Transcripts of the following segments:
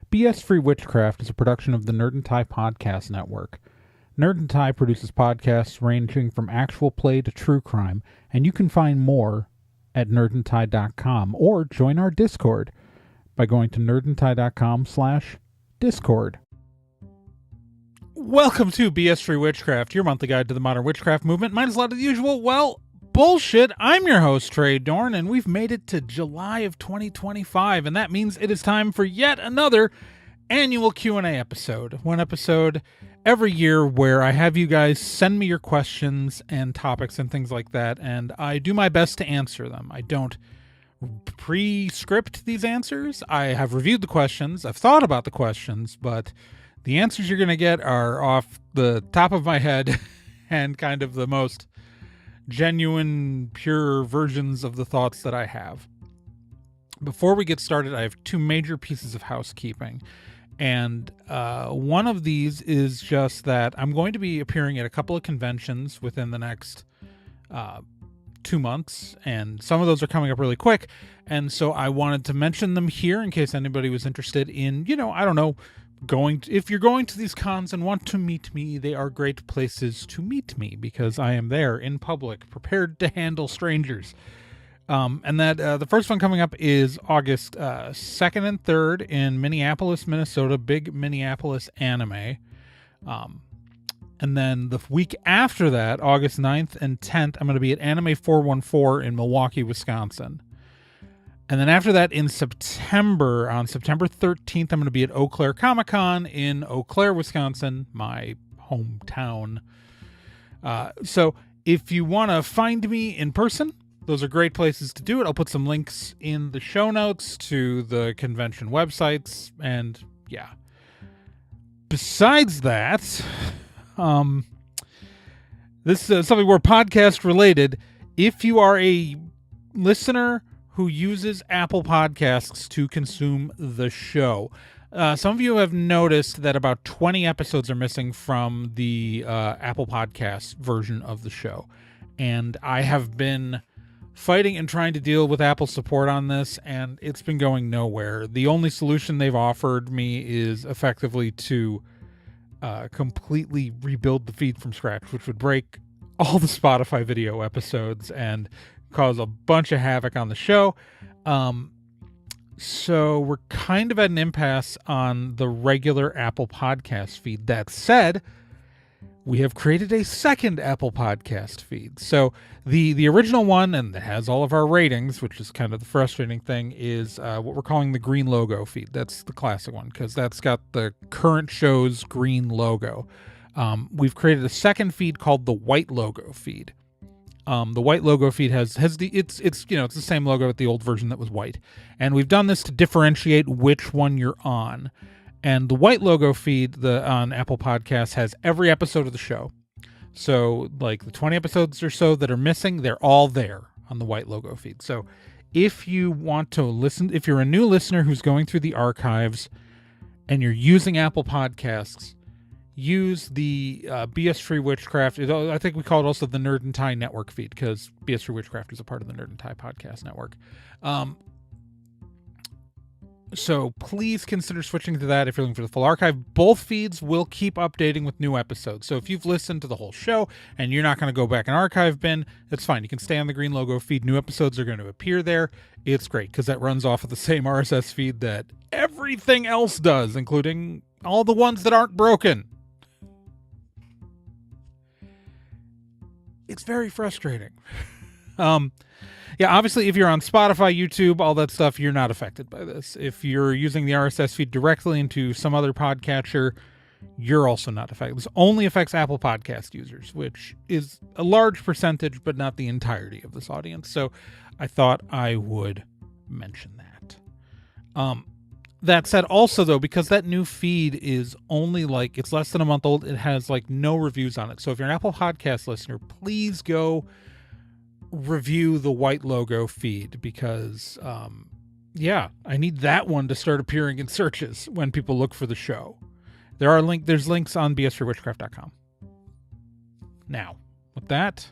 BS-Free Witchcraft is a production of the Nerd and Tie Podcast Network. Nerd and Tie produces podcasts ranging from actual play to true crime, and you can find more at nerdandtie.com or join our Discord by going to nerdandtie.com/Discord. Welcome to BS-Free Witchcraft, your monthly guide to the modern witchcraft movement. Mine is a lot of the usual, bullshit. I'm your host, Trae Dorn, and we've made it to July of 2025, and that means it is time for yet another annual Q&A episode. One episode every year where I have you guys send me your questions and topics and things like that, and I do my best to answer them. I don't pre-script these answers. I have reviewed the questions, I've thought about the questions, but the answers you're going to get are off the top of my head and kind of the most genuine, pure versions of the thoughts that I have. Before we get started, I have two major pieces of housekeeping. And one of these is just that I'm going to be appearing at a couple of conventions within the next 2 months, and some of those are coming up really quick. And so I wanted to mention them here in case anybody was interested in, if you're going to these cons and want to meet me, they are great places to meet me because I am there in public, prepared to handle strangers. And that the first one coming up is August 2nd and 3rd in Minneapolis, Minnesota, big Minneapolis anime. And then the week after that, August 9th and 10th, I'm going to be at Anime 414 in Milwaukee, Wisconsin. And then after that, in September, on September 13th, I'm going to be at Eau Claire Comic-Con in Eau Claire, Wisconsin, my hometown. So if you want to find me in person, those are great places to do it. I'll put some links in the show notes to the convention websites. And yeah. Besides that, this is something more podcast related. If you are a listener who uses Apple Podcasts to consume the show, some of you have noticed that about 20 episodes are missing from the Apple Podcast version of the show. And I have been fighting and trying to deal with Apple support on this, and it's been going nowhere. The only solution they've offered me is effectively to completely rebuild the feed from scratch, which would break all the Spotify video episodes and cause a bunch of havoc on the show. So we're kind of at an impasse on the regular Apple Podcast feed. That said, we have created a second Apple Podcast feed. So the original one, and it has all of our ratings, which is kind of the frustrating thing, is what we're calling the green logo feed. That's the classic one because that's got the current show's green logo. We've created a second feed called the white logo feed. The white logo feed it's the same logo as the old version that was white. And we've done this to differentiate which one you're on. And the white logo feed on Apple Podcasts has every episode of the show. So like the 20 episodes or so that are missing, they're all there on the white logo feed. So if you want to listen, if you're a new listener who's going through the archives and you're using Apple Podcasts, use the BS-Free Witchcraft. I think we call it also the Nerd and Tie Network feed because BS-Free Witchcraft is a part of the Nerd and Tie Podcast Network. So please consider switching to that if you're looking for the full archive. Both feeds will keep updating with new episodes. So if you've listened to the whole show and you're not going to go back and archive bin, that's fine. You can stay on the green logo feed. New episodes are going to appear there. It's great because that runs off of the same RSS feed that everything else does, including all the ones that aren't broken. It's very frustrating. Yeah, obviously, if you're on Spotify, YouTube, all that stuff, you're not affected by this. If you're using the RSS feed directly into some other podcatcher, you're also not affected. This only affects Apple Podcast users, which is a large percentage, but not the entirety of this audience. So I thought I would mention that. That said, also, though, because that new feed is only it's less than a month old, it has no reviews on it. So if you're an Apple Podcast listener, please go review the white logo feed because, I need that one to start appearing in searches when people look for the show. There's links on bsfreewitchcraft.com. Now, with that,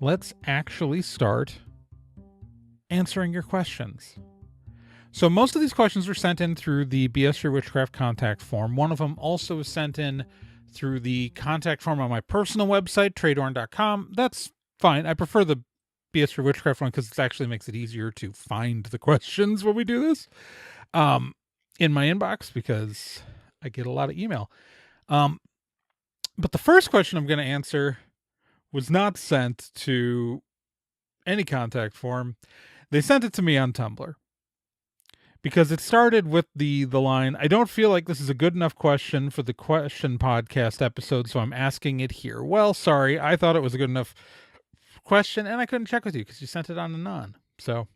let's actually start answering your questions. So most of these questions were sent in through the BS Your Witchcraft contact form. One of them also was sent in through the contact form on my personal website, traedorn.com. That's fine. I prefer the BS Your Witchcraft one because it actually makes it easier to find the questions when we do this in my inbox, because I get a lot of email. But the first question I'm going to answer was not sent to any contact form. They sent it to me on Tumblr, because it started with the line, "I don't feel like this is a good enough question for the question podcast episode, so I'm asking it here." Well, sorry, I thought it was a good enough question, and I couldn't check with you because you sent it on Anon. So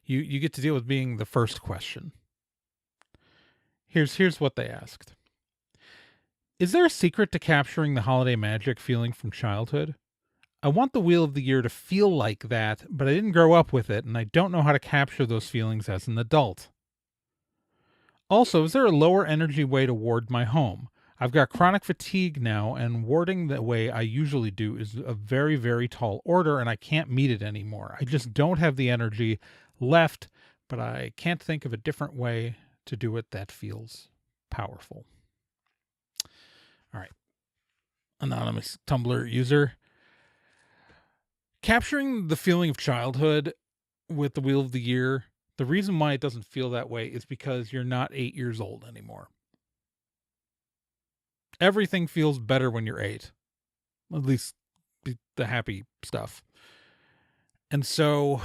you get to deal with being the first question. Here's what they asked. Is there a secret to capturing the holiday magic feeling from childhood? I want the Wheel of the Year to feel like that, but I didn't grow up with it, and I don't know how to capture those feelings as an adult. Also, is there a lower energy way to ward my home? I've got chronic fatigue now, and warding the way I usually do is a very, very tall order, and I can't meet it anymore. I just don't have the energy left, but I can't think of a different way to do it that feels powerful. All right. Anonymous Tumblr user. Capturing the feeling of childhood with the Wheel of the Year, the reason why it doesn't feel that way is because you're not 8 years old anymore. Everything feels better when you're 8. At least the happy stuff. And so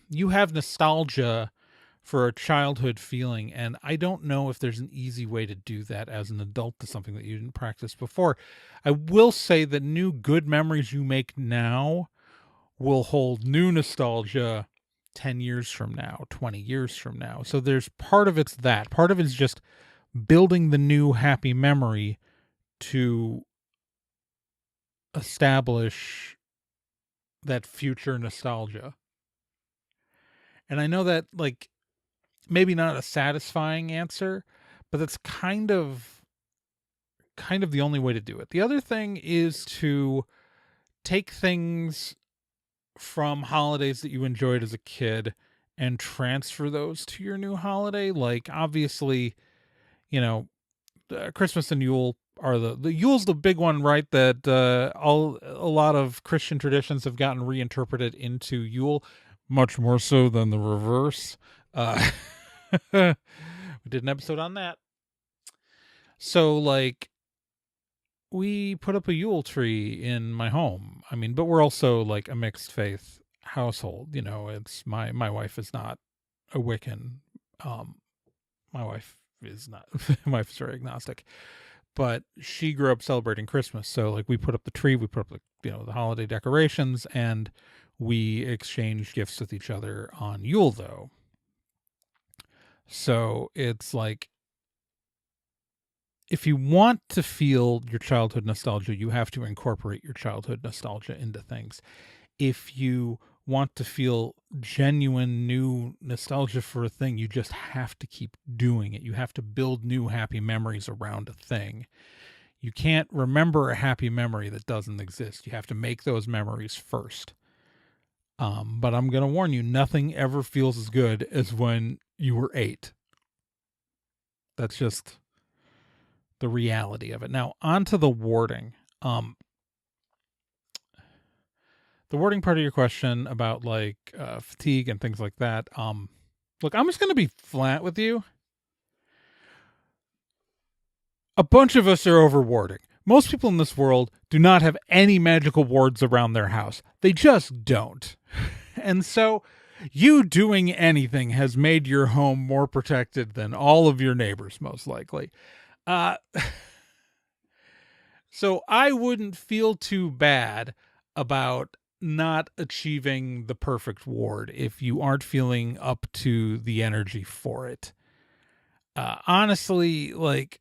you have nostalgia for a childhood feeling, and I don't know if there's an easy way to do that as an adult to something that you didn't practice before. I will say that new good memories you make now will hold new nostalgia 10 years from now, 20 years from now. So there's part of it's that. Part of it's just building the new happy memory to establish that future nostalgia. And I know that, like, maybe not a satisfying answer, but that's kind of the only way to do it. The other thing is to take things from holidays that you enjoyed as a kid and transfer those to your new holiday. Like, obviously, Christmas and Yule are the Yule's the big one, right? That a lot of Christian traditions have gotten reinterpreted into Yule, much more so than the reverse. We did an episode on that. So, like, we put up a Yule tree in my home. I mean, but we're also like a mixed faith household. It's my wife is not a Wiccan. My wife is not. My wife is very agnostic, but she grew up celebrating Christmas. So, like, we put up the tree, we put up the holiday decorations, and we exchange gifts with each other on Yule, though. So it's like, if you want to feel your childhood nostalgia, you have to incorporate your childhood nostalgia into things. If you want to feel genuine new nostalgia for a thing, you just have to keep doing it. You have to build new happy memories around a thing. You can't remember a happy memory that doesn't exist. You have to make those memories first. But I'm going to warn you, nothing ever feels as good as when you were 8. That's just the reality of it. Now, on to the warding. The warding part of your question about fatigue and things like that. Look, I'm just going to be flat with you. A bunch of us are over warding. Most people in this world do not have any magical wards around their house. They just don't. And so you doing anything has made your home more protected than all of your neighbors, most likely. So I wouldn't feel too bad about not achieving the perfect ward if you aren't feeling up to the energy for it. Honestly, like,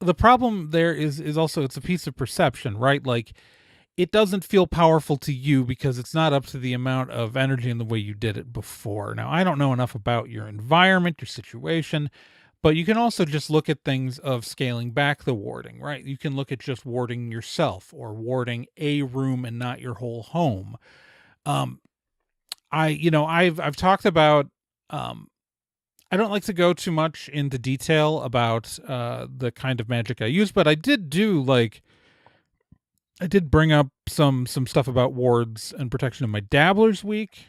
the problem there is also, it's a piece of perception, right? Like, it doesn't feel powerful to you because it's not up to the amount of energy in the way you did it before. Now, I don't know enough about your environment, your situation, but you can also just look at things of scaling back the warding, right? You can look at just warding yourself or warding a room and not your whole home. I've talked about, I don't like to go too much into detail about the kind of magic I use, but I did bring up some stuff about wards and protection in my Dabbler's Week.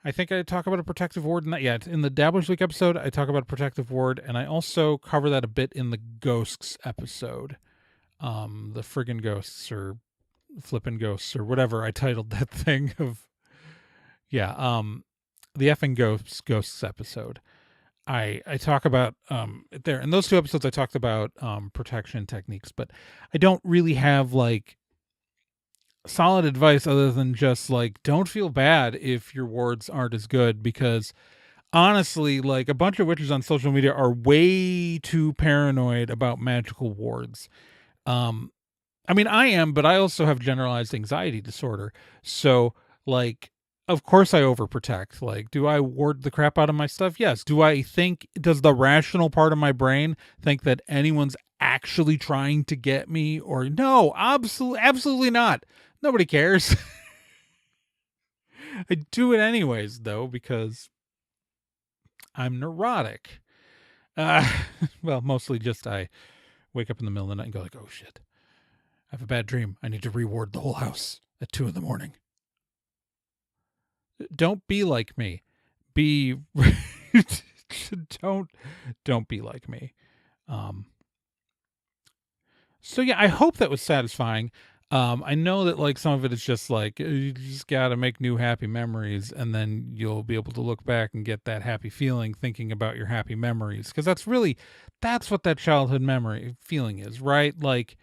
I think I talk about a protective ward in that. Yeah, in the Dabbler's Week episode, I talk about a protective ward, and I also cover that a bit in the Ghosts episode. The friggin' ghosts or flippin' ghosts or whatever I titled that thing of. Yeah, the effing ghosts episode. I talk about there in those two episodes I talked about protection techniques, but I don't really have like solid advice other than just like don't feel bad if your wards aren't as good, because honestly, like a bunch of witches on social media are way too paranoid about magical wards. I mean, I am, but I also have generalized anxiety disorder. So, like, of course I overprotect. Like, do I ward the crap out of my stuff? Yes. Does the rational part of my brain think that anyone's actually trying to get me? Or no, absolutely not. Nobody cares. I do it anyways, though, because I'm neurotic. Uh, well, mostly just I wake up in the middle of the night and go like, oh shit. I have a bad dream. I need to reward the whole house at 2 a.m. Don't be like me. Be don't be like me. So yeah, I hope that was satisfying. I know that like some of it is just like you just got to make new happy memories, and then you'll be able to look back and get that happy feeling thinking about your happy memories, because that's what that childhood memory feeling is, right? Like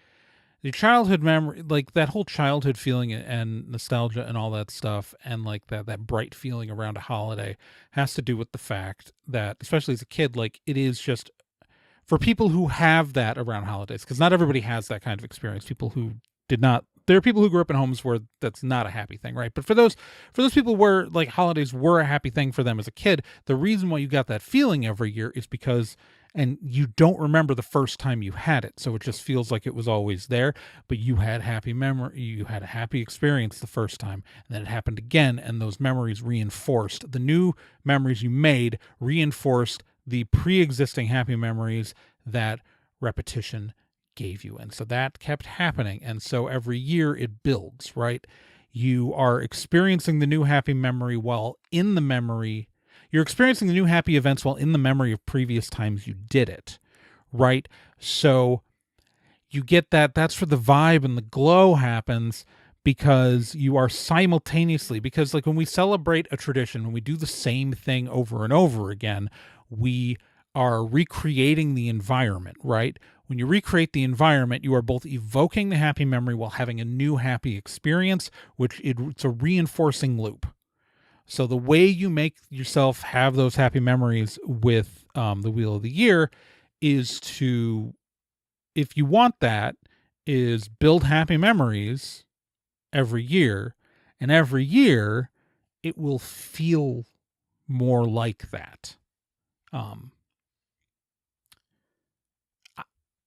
the childhood memory, like that whole childhood feeling and nostalgia and all that stuff, and like that bright feeling around a holiday has to do with the fact that, especially as a kid, like it is just for people who have that around holidays, because not everybody has that kind of experience. People who did not, there are people who grew up in homes where that's not a happy thing, right? But for those people where like holidays were a happy thing for them as a kid, the reason why you got that feeling every year is because, and you don't remember the first time you had it, so it just feels like it was always there, but you had you had a happy experience the first time, and then it happened again, and those memories reinforced the new memories you made, reinforced the pre-existing happy memories that repetition gave you. And so that kept happening, and so every year it builds, right? You are experiencing the new happy memory while in the memory you're experiencing the new happy events while in the memory of previous times you did it, right? So you get that's where the vibe and the glow happens, because you are simultaneously, because like when we celebrate a tradition, when we do the same thing over and over again, we are recreating the environment, right? When you recreate the environment, you are both evoking the happy memory while having a new happy experience, it's a reinforcing loop. So the way you make yourself have those happy memories with the Wheel of the Year is to, if you want that, is build happy memories every year. And every year it will feel more like that.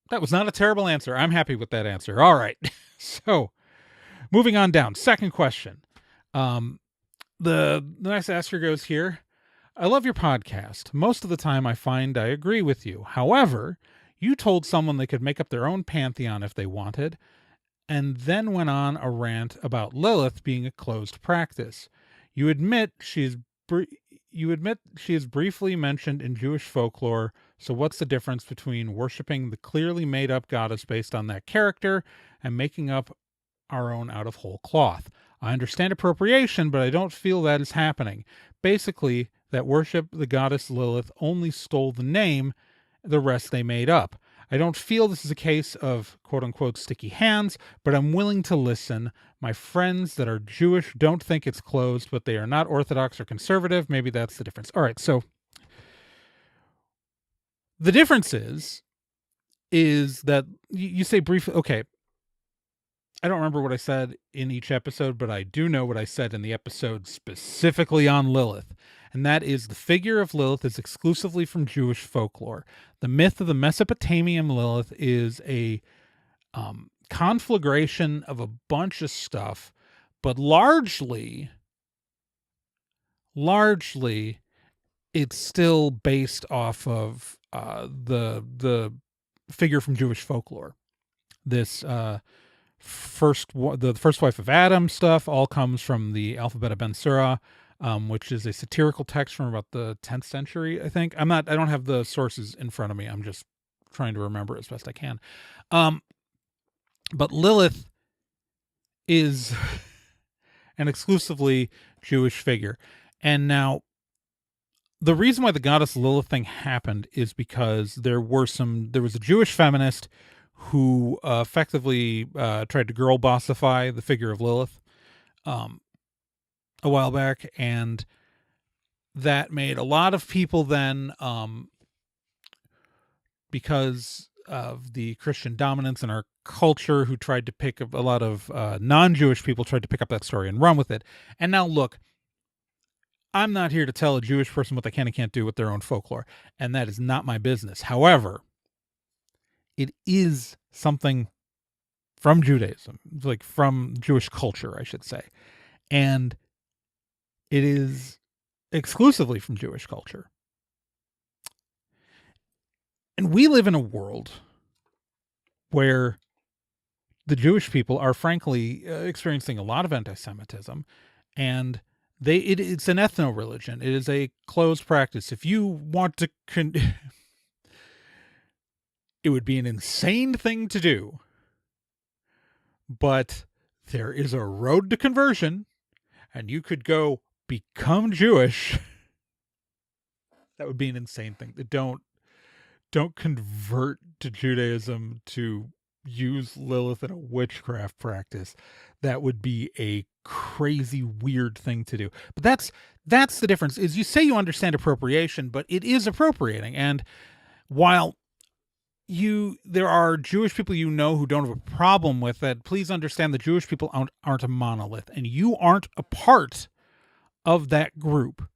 That was not a terrible answer. I'm happy with that answer. All right. So moving on down. Second question. The next asker goes here. I love your podcast. Most of the time I find I agree with you. However, you told someone they could make up their own pantheon if they wanted, and then went on a rant about Lilith being a closed practice. You admit she is briefly mentioned in Jewish folklore, so what's the difference between worshiping the clearly made up goddess based on that character and making up our own out of whole cloth? I understand appropriation, but I don't feel that is happening. Basically, that worship the goddess Lilith only stole the name, the rest they made up. I don't feel this is a case of quote-unquote sticky hands, but I'm willing to listen. My friends that are Jewish don't think it's closed, but they are not Orthodox or conservative. Maybe that's the difference. All right, so the difference is that you say briefly, okay, I don't remember what I said in each episode, but I do know what I said in the episode specifically on Lilith. And that is the figure of Lilith is exclusively from Jewish folklore. The myth of the Mesopotamian Lilith is a conflagration of a bunch of stuff, but largely largely it's still based off of the figure from Jewish folklore. This the first wife of Adam stuff all comes from the Alphabet of Ben Sira, which is a satirical text from about the 10th century, I think. I don't have the sources in front of me. I'm just trying to remember as best I can. But Lilith is an exclusively Jewish figure. And now the reason why the goddess Lilith thing happened is because there was a Jewish feminist who effectively tried to girl bossify the figure of Lilith a while back, and that made a lot of people then, because of the Christian dominance in our culture, who tried to pick up a lot of non-Jewish people tried to pick up that story and run with it. And now look, I'm not here to tell a Jewish person what they can and can't do with their own folklore, and that is not my business. However, it is something from Judaism, like from Jewish culture, I should say. And it is exclusively from Jewish culture. And we live in a world where the Jewish people are frankly experiencing a lot of anti-Semitism, and it's an ethno-religion. It is a closed practice. If you want to it would be an insane thing to do, but there is a road to conversion, and you could go become Jewish. That would be an insane thing. Don't convert to Judaism to use Lilith in a witchcraft practice. That would be a crazy weird thing to do. But that's the difference. Is you say you understand appropriation, but it is appropriating. And while there are Jewish people who don't have a problem with it, please understand the Jewish people aren't a monolith, and you aren't a part of that group.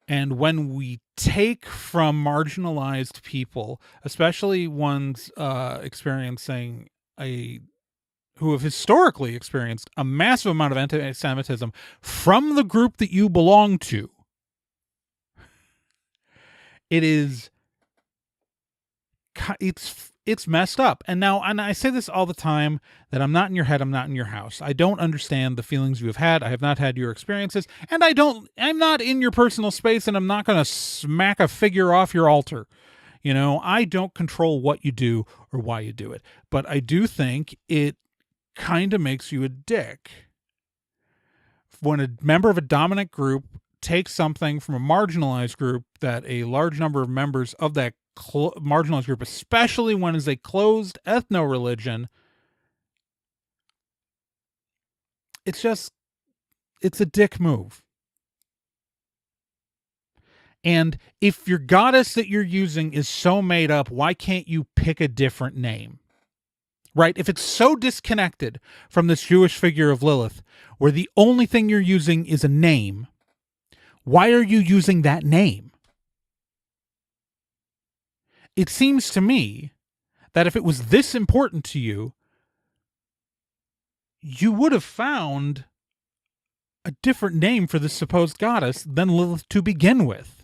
And when we take from marginalized people, especially ones who have historically experienced a massive amount of anti-Semitism from the group that you belong to, it's messed up. And I say this all the time, that I'm not in your head, I'm not in your house. I don't understand the feelings you have had. I have not had your experiences, and I'm not in your personal space, and I'm not going to smack a figure off your altar. I don't control what you do or why you do it, but I do think it kind of makes you a dick when a member of a dominant group takes something from a marginalized group that a large number of members of that marginalized group, especially when it's a closed ethno-religion, it's a dick move. And if your goddess that you're using is so made up, why can't you pick a different name? Right? If it's so disconnected from this Jewish figure of Lilith, where the only thing you're using is a name, why are you using that name? It seems to me that if it was this important to you, you would have found a different name for this supposed goddess than Lilith to begin with.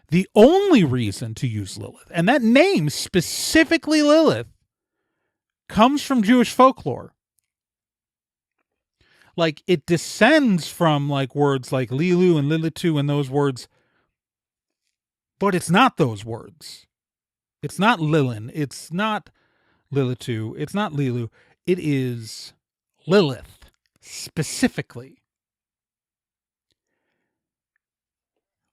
The only reason to use Lilith, and that name specifically Lilith, comes from Jewish folklore. Like, it descends from like words like Lilu and Lilitu and those words, but it's not those words. It's not Lilin. It's not Lilitu. It's not Lilu. It is Lilith specifically.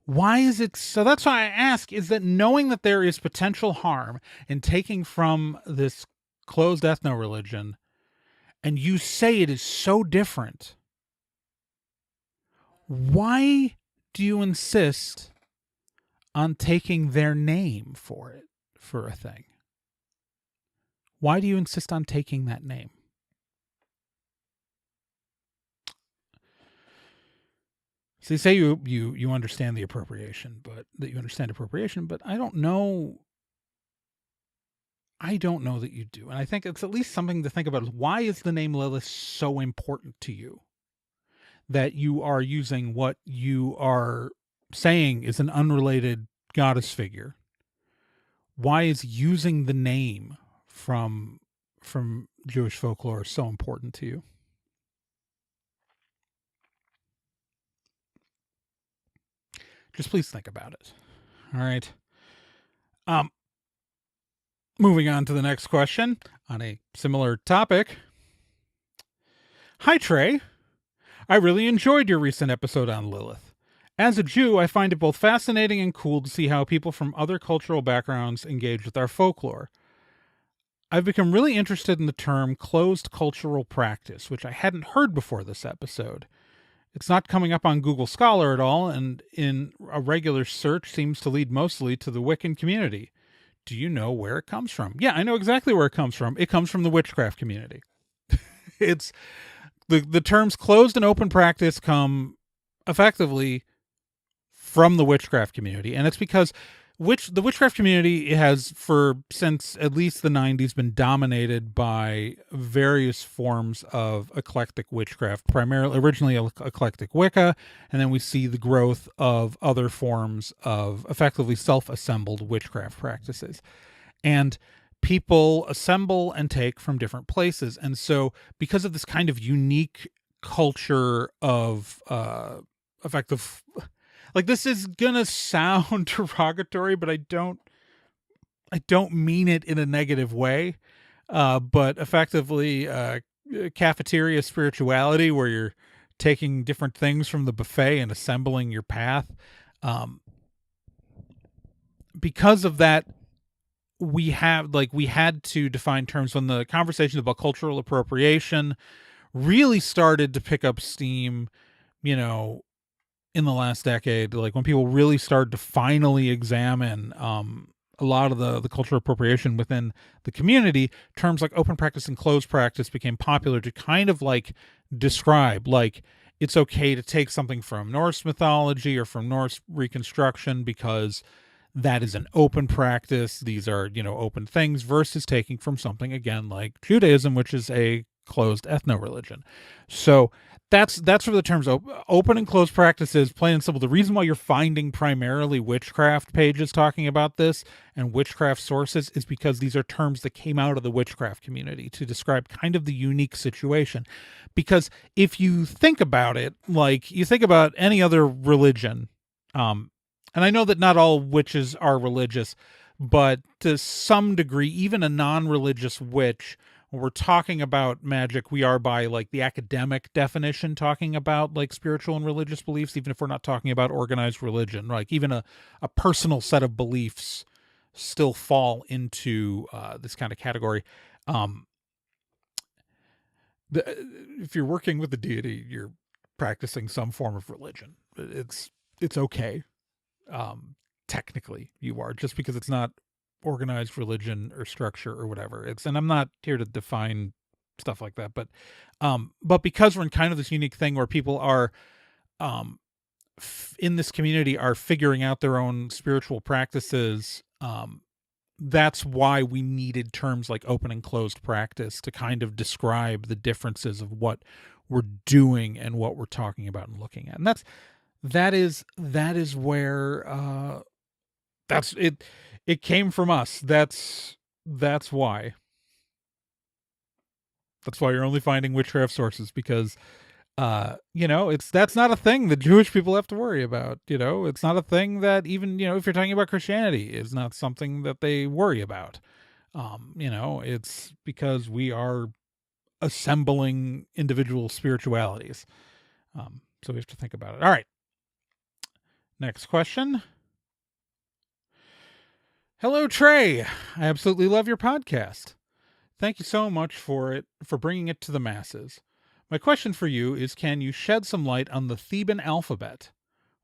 Why is it so? That's why I ask, is that knowing that there is potential harm in taking from this closed ethno-religion, and you say it is so different, why do you insist on taking their name for a thing? Why do you insist on taking that name? So you say you understand the appropriation, but I don't know. I don't know that you do. And I think it's at least something to think about. Why is the name Lilith so important to you? that you are using what you are saying is an unrelated goddess figure, why is using the name from Jewish folklore so important to you? Just please think about it. All right. Um, Moving on to the next question on a similar topic. Hi, Trae. I really enjoyed your recent episode on Lilith. As a Jew, I find it both fascinating and cool to see how people from other cultural backgrounds engage with our folklore. I've become really interested in the term closed cultural practice, which I hadn't heard before this episode. It's not coming up on Google Scholar at all, and in a regular search seems to lead mostly to the Wiccan community. Do you know where it comes from? Yeah, I know exactly where it comes from. It comes from the witchcraft community. It's the terms closed and open practice come effectively from the witchcraft community, and it's because the witchcraft community has, for since at least the 90s, been dominated by various forms of eclectic witchcraft, primarily originally eclectic Wicca, and then we see the growth of other forms of effectively self-assembled witchcraft practices. And people assemble and take from different places. And so because of this kind of unique culture of effective, like, this is gonna sound derogatory, but I don't mean it in a negative way. But effectively, cafeteria spirituality, where you're taking different things from the buffet and assembling your path. Because of that, we had to define terms when the conversation about cultural appropriation really started to pick up steam, in the last decade, like when people really started to finally examine a lot of the cultural appropriation within the community. Terms like open practice and closed practice became popular to kind of like describe, like, it's okay to take something from Norse mythology or from Norse reconstruction because that is an open practice. These are, open things, versus taking from something, again, like Judaism, which is a closed ethno-religion. So that's where the terms open and closed practices, plain and simple. The reason why you're finding primarily witchcraft pages talking about this and witchcraft sources is because these are terms that came out of the witchcraft community to describe kind of the unique situation. Because if you think about it, like you think about any other religion, and I know that not all witches are religious, but to some degree, even a non-religious witch, when we're talking about magic, we are, by like the academic definition, talking about like spiritual and religious beliefs, even if we're not talking about organized religion. Like even a personal set of beliefs still fall into this kind of category. If you're working with the deity, you're practicing some form of religion. It's okay. Technically you are, just because it's not organized religion or structure or whatever. And I'm not here to define stuff like that, but because we're in kind of this unique thing where people are in this community are figuring out their own spiritual practices, that's why we needed terms like open and closed practice to kind of describe the differences of what we're doing and what we're talking about and looking at. And that is where that's it. It came from us. That's why. That's why you're only finding witchcraft sources, because that's not a thing that Jewish people have to worry about. It's not a thing that even, if you're talking about Christianity, is not something that they worry about. It's because we are assembling individual spiritualities. So we have to think about it. All right. Next question. Hello, Trae. I absolutely love your podcast. Thank you so much for bringing it to the masses. My question for you is, can you shed some light on the Theban alphabet?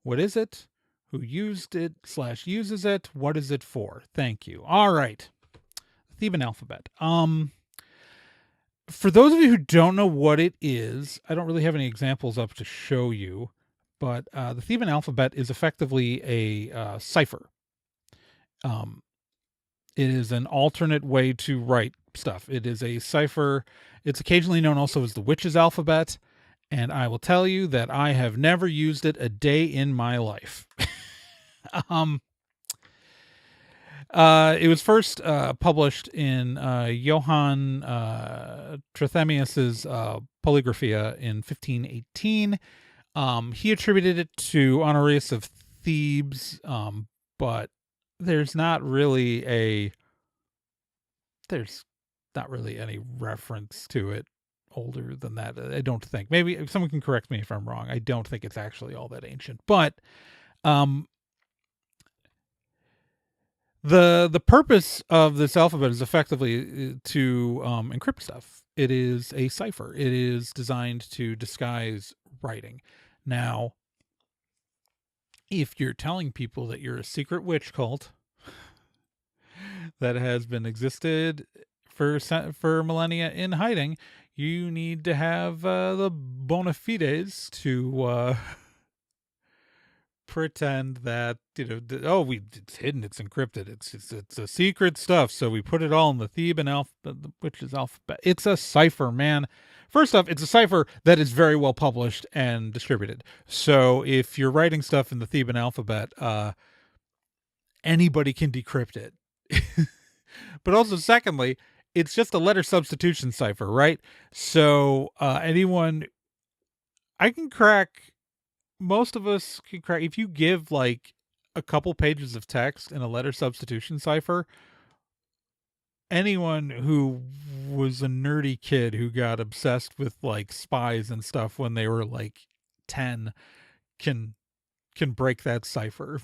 What is it? Who used it / uses it? What is it for? Thank you. All right. Theban alphabet. For those of you who don't know what it is, I don't really have any examples up to show you, but the Theban alphabet is effectively a cipher. It is an alternate way to write stuff. It is a cipher. It's occasionally known also as the witch's alphabet. And I will tell you that I have never used it a day in my life. It was first published in Johann Trithemius's Polygraphia in 1518. He attributed it to Honorius of Thebes, but there's not really any reference to it older than that. I don't think. Maybe someone can correct me if I'm wrong. I don't think it's actually all that ancient, but the purpose of this alphabet is effectively to encrypt stuff. It is a cipher. It is designed to disguise writing. Now, if you're telling people that you're a secret witch cult that has been existed for millennia in hiding, you need to have the bona fides to pretend that it's hidden, it's encrypted, it's a secret stuff, so we put it all in the Theban alphabet, which is alphabet. It's a cipher, man. First off, it's a cipher that is very well published and distributed. So if you're writing stuff in the Theban alphabet, anybody can decrypt it. But also, secondly, it's just a letter substitution cipher, right? So anyone, I can crack. Most of us can crack. If you give like a couple pages of text in a letter substitution cipher, anyone who was a nerdy kid who got obsessed with like spies and stuff when they were like 10 can break that cipher.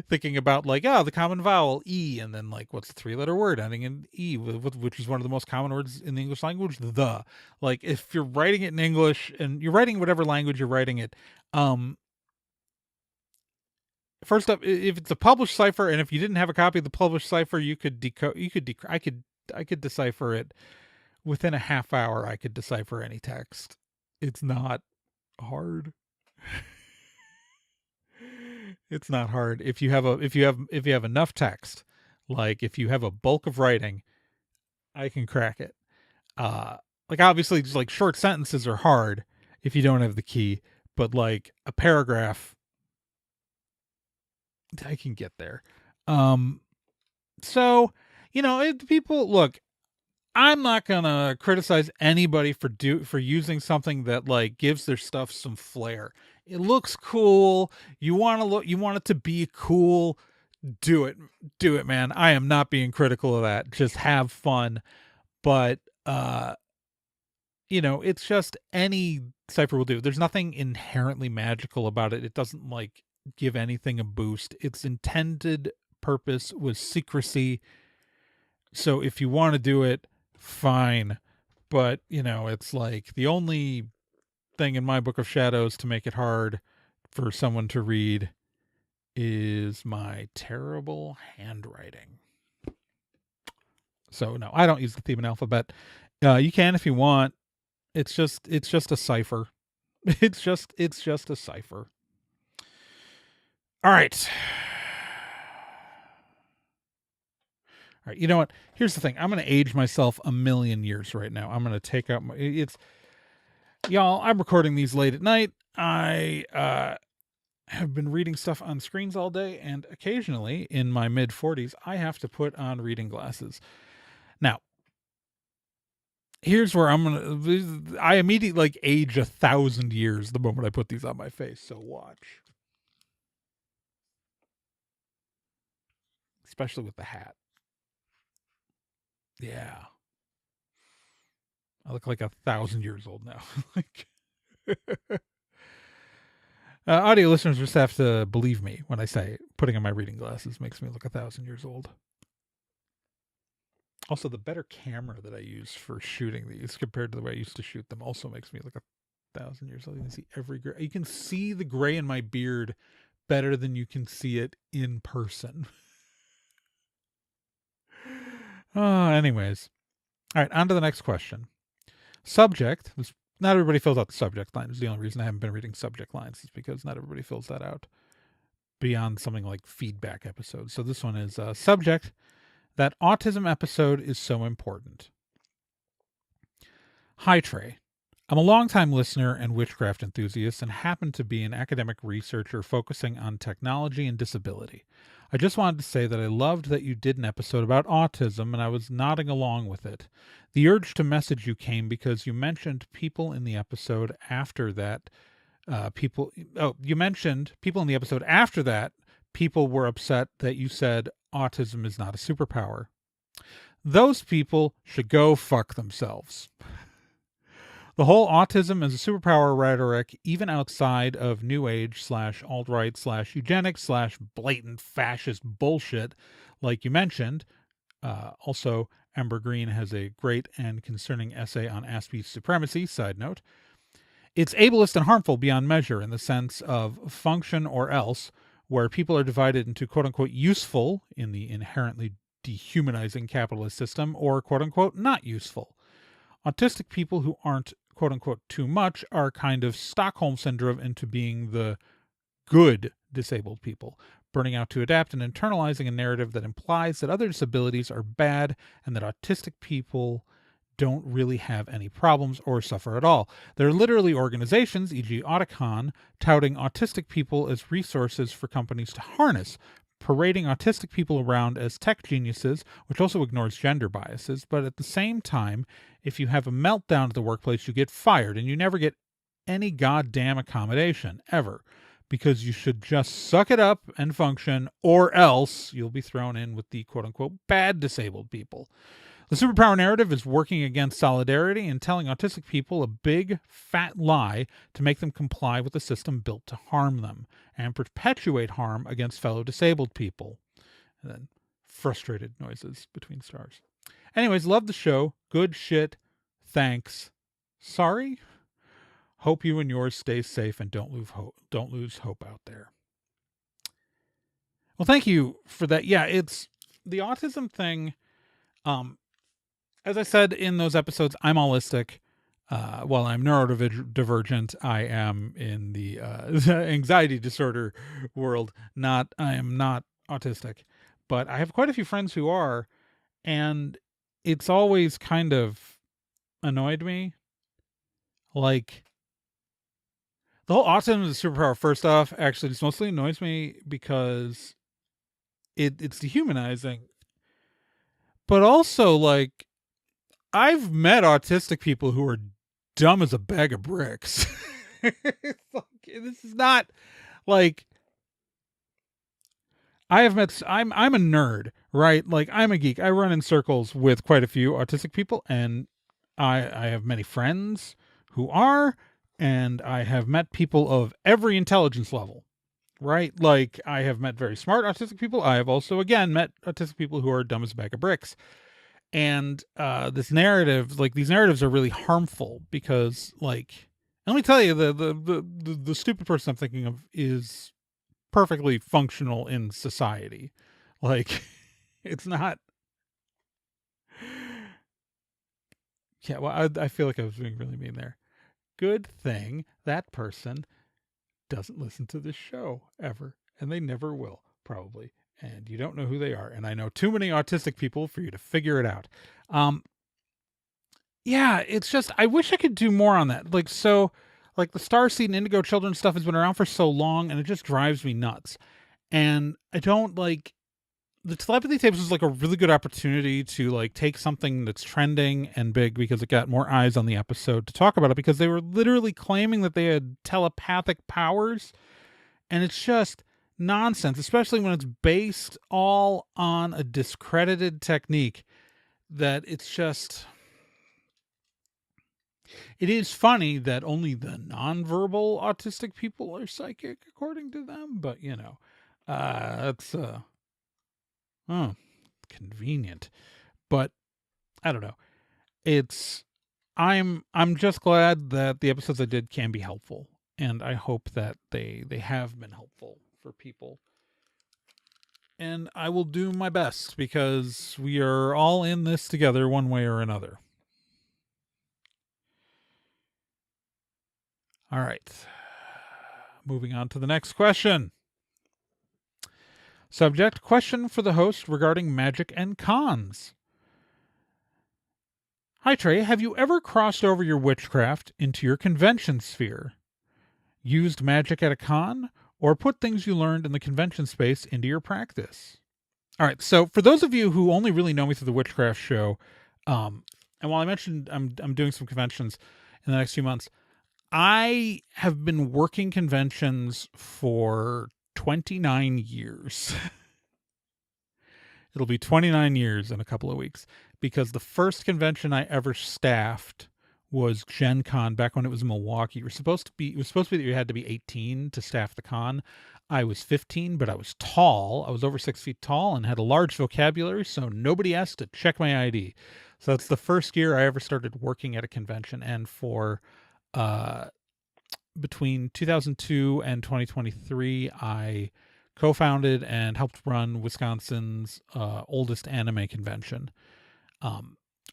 Thinking about like, the common vowel E, and then like what's the 3-letter word ending in E, which is one of the most common words in the English language, the. Like if you're writing it in English and you're writing whatever language you're writing it, first up, if it's a published cipher, and if you didn't have a copy of the published cipher, you could decode. I could decipher it within a half hour. I could decipher any text. It's not hard. It's not hard if you have enough text. Like if you have a bulk of writing, I can crack it. Like obviously, just like short sentences are hard if you don't have the key, but like a paragraph, I can get there. So people look. I'm not gonna criticize anybody for using something that like gives their stuff some flair. It looks cool. You want it to be cool. Do it, man. I am not being critical of that. Just have fun. But it's just any cipher will do. There's nothing inherently magical about it. It doesn't like give anything a boost. Its intended purpose was secrecy. So if you want to do it, fine. But it's like the only thing in my book of shadows to make it hard for someone to read is my terrible handwriting. So no, I don't use the Theban alphabet. You can if you want. It's just a cipher. It's just a cipher. All right. All right, you know what? Here's the thing. I'm going to age myself a million years right now. I'm going to take out y'all, I'm recording these late at night. I have been reading stuff on screens all day, and occasionally in my mid 40s, I have to put on reading glasses. Now, here's where I immediately like age 1,000 years the moment I put these on my face. So watch. Especially with the hat. Yeah. I look like 1,000 years old now. Like, audio listeners just have to believe me when I say putting on my reading glasses makes me look 1,000 years old. Also, the better camera that I use for shooting these compared to the way I used to shoot them also makes me look 1,000 years old. You can see every gray. You can see the gray in my beard better than you can see it in person. Anyways. All right, on to the next question. Subject. Not everybody fills out the subject line. It's the only reason I haven't been reading subject lines is because not everybody fills that out beyond something like feedback episodes. So this one is subject. That autism episode is so important. Hi, Trae. I'm a longtime listener and witchcraft enthusiast and happen to be an academic researcher focusing on technology and disability. I just wanted to say that I loved that you did an episode about autism and I was nodding along with it. The urge to message you came because you mentioned people in the episode after that. You mentioned people in the episode after that. People were upset that you said autism is not a superpower. Those people should go fuck themselves. The whole autism as a superpower rhetoric, even outside of New Age / alt-right / eugenics / blatant fascist bullshit, like you mentioned. Also, Amber Green has a great and concerning essay on Aspie supremacy, side note. It's ableist and harmful beyond measure in the sense of function or else, where people are divided into quote-unquote useful in the inherently dehumanizing capitalist system or quote-unquote not useful. Autistic people who aren't quote-unquote too much are kind of Stockholm syndrome into being the good disabled people, burning out to adapt and internalizing a narrative that implies that other disabilities are bad and that autistic people don't really have any problems or suffer at all. There are literally organizations, e.g. Auticon, touting autistic people as resources for companies to harness, parading autistic people around as tech geniuses, which also ignores gender biases. But at the same time, if you have a meltdown at the workplace, you get fired and you never get any goddamn accommodation, ever. Because you should just suck it up and function, or else you'll be thrown in with the quote-unquote bad disabled people. The superpower narrative is working against solidarity and telling autistic people a big, fat lie to make them comply with a system built to harm them and perpetuate harm against fellow disabled people. And then frustrated noises between stars. Anyways, love the show. Good shit. Thanks. Sorry? Hope you and yours stay safe and don't lose hope out there. Well, thank you for that. Yeah, it's the autism thing. As I said in those episodes, I'm allistic. While I'm neurodivergent, I am in the anxiety disorder world. I am not autistic, but I have quite a few friends who are, and it's always kind of annoyed me. Like, the whole autism is a superpower, first off, actually just mostly annoys me because it's dehumanizing. But also, like, I've met autistic people who are dumb as a bag of bricks. This is not like I'm a nerd, right? Like, I'm a geek. I run in circles with quite a few autistic people, and I have many friends who are, and I have met people of every intelligence level, right? Like, I have met very smart autistic people. I have also, again, met autistic people who are dumb as a bag of bricks. And these narratives are really harmful because, like, let me tell you, the stupid person I'm thinking of is perfectly functional in society. Like, it's not. Yeah, well, I feel like I was being really mean there. Good thing that person doesn't listen to this show ever, and they never will, probably. And you don't know who they are. And I know too many autistic people for you to figure it out. Yeah, it's just, I wish I could do more on that. Like, so, like, the Starseed and Indigo Children stuff has been around for so long, and it just drives me nuts. And I don't, like, the telepathy tapes was like a really good opportunity to, like, take something that's trending and big because it got more eyes on the episode to talk about it, because they were literally claiming that they had telepathic powers. And it's just nonsense, especially when it's based all on a discredited technique. That it's just, it is funny that only the nonverbal autistic people are psychic according to them, but you know, that's convenient. But I don't know. I'm just glad that the episodes I did can be helpful, and I hope that they have been helpful for people. And I will do my best because we are all in this together one way or another. All right. Moving on to the next question. Subject: question for the host regarding magic and cons. Hi, Trae. Have you ever crossed over your witchcraft into your convention sphere? Used magic at a con? Or put things you learned in the convention space into your practice? All right. So, for those of you who only really know me through the Witchcraft show, and while I mentioned I'm doing some conventions in the next few months, I have been working conventions for 29 years. It'll be 29 years in a couple of weeks because the first convention I ever staffed was Gen Con back when it was in Milwaukee. It was supposed to be that you had to be 18 to staff the con. I was 15, but I was tall. I was over 6 feet tall and had a large vocabulary, so nobody asked to check my ID. So that's the first year I ever started working at a convention. And for uh, between 2002 and 2023, I co-founded and helped run Wisconsin's oldest anime convention,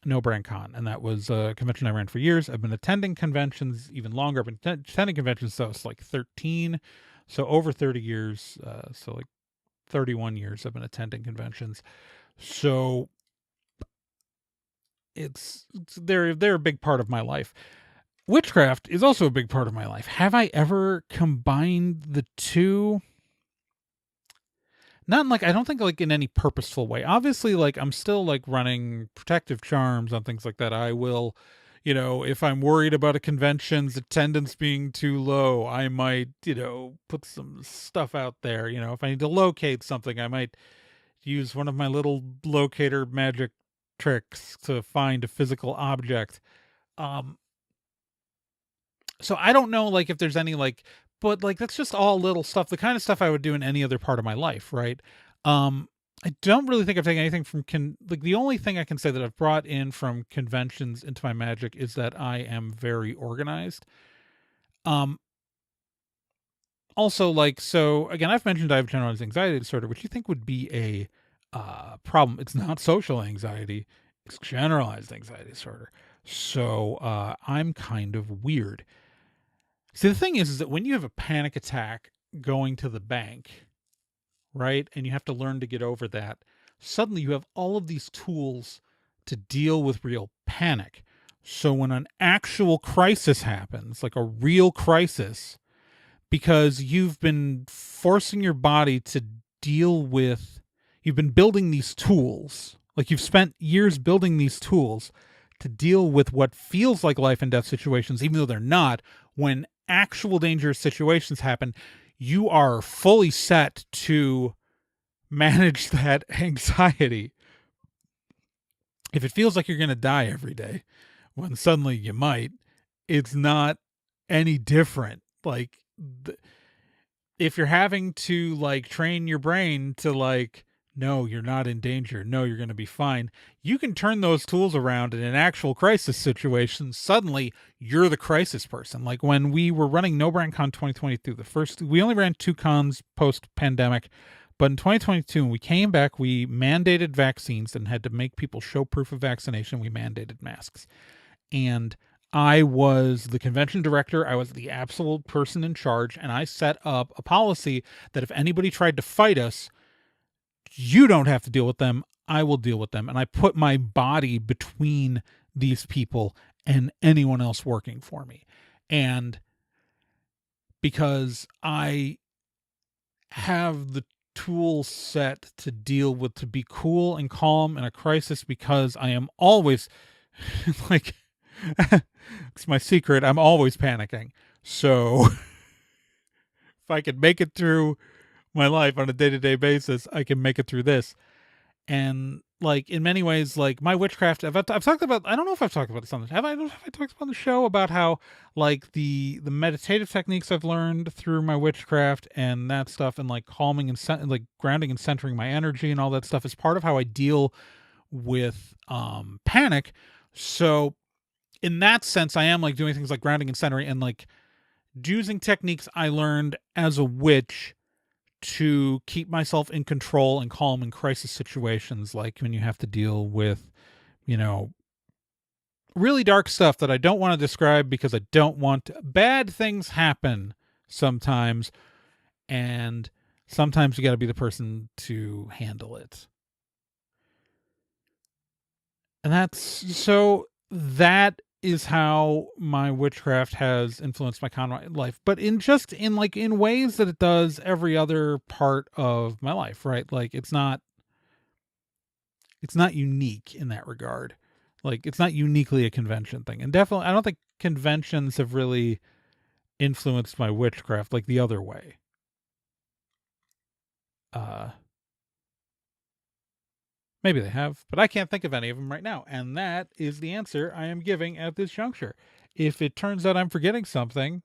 No Brand Con, and that was a convention I ran for years. I've been attending conventions even longer. I've been attending conventions since I was like 13, so over 30 years. So like 31 years I've been attending conventions. So they're a big part of my life. Witchcraft is also a big part of my life. Have I ever combined the two? Not in like, I don't think like in any purposeful way. Obviously, like I'm still like running protective charms on things like that. I will, if I'm worried about a convention's attendance being too low, I might, put some stuff out there. If I need to locate something, I might use one of my little locator magic tricks to find a physical object. Um, so I don't know like if there's any like, but like that's just all little stuff, the kind of stuff I would do in any other part of my life, right? I don't really think I've taken anything from like the only thing I can say that I've brought in from conventions into my magic is that I am very organized. Um Also, like, so again, I've mentioned I have generalized anxiety disorder, which you think would be a problem. It's not social anxiety, it's generalized anxiety disorder. So I'm kind of weird. See, the thing is that when you have a panic attack going to the bank, right, and you have to learn to get over that, suddenly you have all of these tools to deal with real panic. So when an actual crisis happens, like a real crisis, because you've been forcing your body to deal with, you've been building these tools, like you've spent years building these tools to deal with what feels like life and death situations, even though they're not. When actual dangerous situations happen, you are fully set to manage that anxiety. If it feels like you're going to die every day, when suddenly you might, it's not any different. Like, if you're having to like train your brain to like, no, you're not in danger, no, you're going to be fine, you can turn those tools around in an actual crisis situation. Suddenly you're the crisis person. Like when we were running No Brand Con 2022, we only ran 2 cons post pandemic, but in 2022 when we came back, we mandated vaccines and had to make people show proof of vaccination. We mandated masks, and I was the convention director. I was the absolute person in charge, and I set up a policy that if anybody tried to fight us, you don't have to deal with them. I will deal with them. And I put my body between these people and anyone else working for me. And because I have the tool set to deal with, to be cool and calm in a crisis, because I am always like, it's my secret, I'm always panicking. So if I can make it through my life on a day-to-day basis, I can make it through this. And like in many ways, like my witchcraft, I've talked about, I don't know if I've talked about this on the, have I talked about the show about how like the meditative techniques I've learned through my witchcraft and that stuff, and like calming and like grounding and centering my energy and all that stuff is part of how I deal with panic. So in that sense, I am like doing things like grounding and centering and like using techniques I learned as a witch to keep myself in control and calm in crisis situations, like when you have to deal with, really dark stuff that I don't want to describe because I don't want bad things happen sometimes. And sometimes you got to be the person to handle it. And that's so that is how my witchcraft has influenced my con life, but in ways that it does every other part of my life, right? Like it's not unique in that regard. Like it's not uniquely a convention thing. And definitely I don't think conventions have really influenced my witchcraft like the other way. Uh Maybe they have, but I can't think of any of them right now. And that is the answer I am giving at this juncture. If it turns out I'm forgetting something,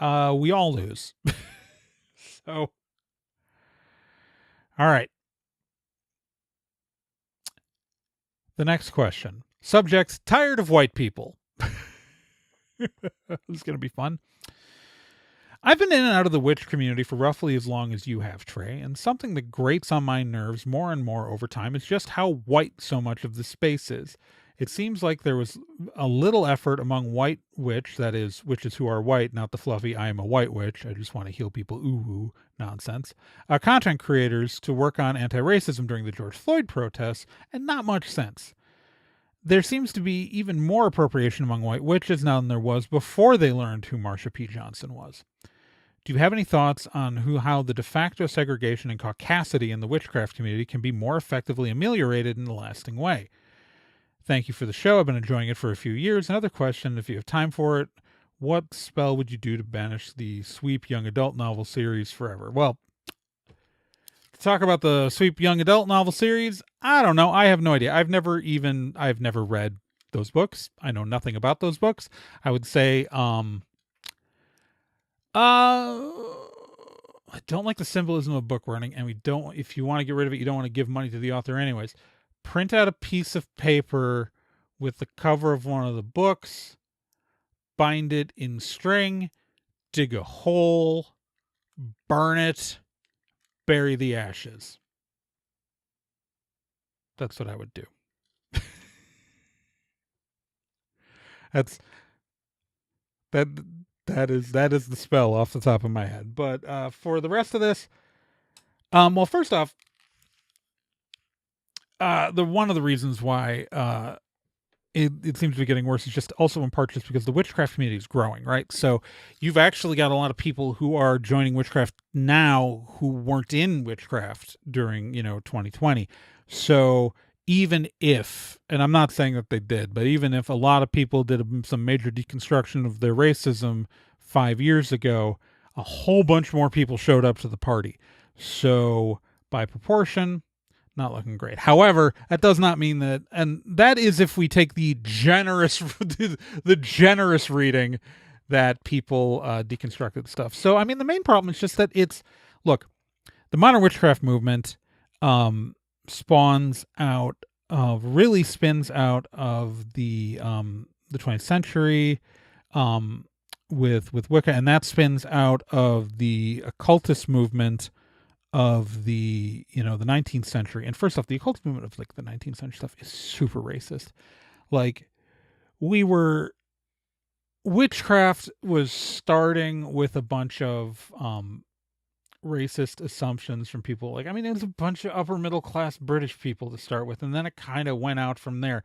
we all lose. So, all right. The next question. Subjects tired of white people. This is going to be fun. I've been in and out of the witch community for roughly as long as you have, Trae, and something that grates on my nerves more and more over time is just how white so much of the space is. It seems like there was a little effort among white witch, that is, witches who are white, not the fluffy I am a white witch, I just want to heal people, ooh, nonsense, content creators to work on anti-racism during the George Floyd protests, and not much sense. There seems to be even more appropriation among white witches now than there was before they learned who Marsha P. Johnson was. Do you have any thoughts on how the de facto segregation and caucasity in the witchcraft community can be more effectively ameliorated in a lasting way? Thank you for the show. I've been enjoying it for a few years. Another question, if you have time for it, what spell would you do to banish the Sweep young adult novel series forever? Well, to talk about the Sweep young adult novel series, I don't know. I have no idea. I've never read those books. I know nothing about those books. I would say, I don't like the symbolism of book running, and if you want to get rid of it, you don't want to give money to the author anyways. Print out a piece of paper with the cover of one of the books, bind it in string, dig a hole, burn it, bury the ashes. That's what I would do. That's that that is the spell off the top of my head. But for the rest of this, well, first off, one of the reasons why it seems to be getting worse is just also in part just because the witchcraft community is growing, right? So you've actually got a lot of people who are joining witchcraft now who weren't in witchcraft during 2020. So even if, and I'm not saying that they did, but even if a lot of people did some major deconstruction of their racism 5 years ago, a whole bunch more people showed up to the party. So by proportion, not looking great. However, that does not mean that, and that is if we take the generous reading that people deconstructed stuff. So I mean, the main problem is just that look, the modern witchcraft movement spins out of the 20th century with Wicca, and that spins out of the occultist movement of the 19th century. And first off, the occult movement of like the 19th century stuff is super racist. Like witchcraft was starting with a bunch of racist assumptions from people. Like, I mean, it was a bunch of upper middle class British people to start with, and then it kind of went out from there.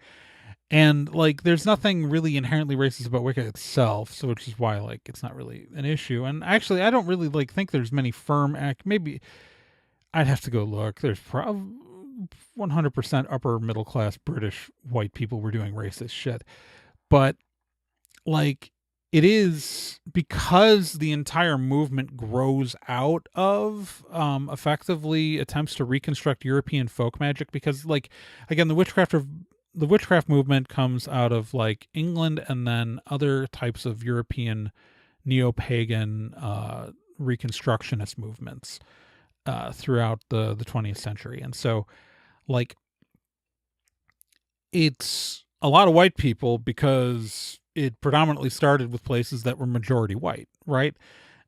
And like, there's nothing really inherently racist about Wicca itself, so which is why like it's not really an issue. And actually, I don't really like think there's many firm maybe I'd have to go look. There's probably 100% upper middle class British white people were doing racist shit. But like, it is because the entire movement grows out of effectively attempts to reconstruct European folk magic. Because like, again, the witchcraft movement comes out of like England and then other types of European neo-pagan reconstructionist movements throughout the 20th century. And so like, it's a lot of white people because it predominantly started with places that were majority white, right?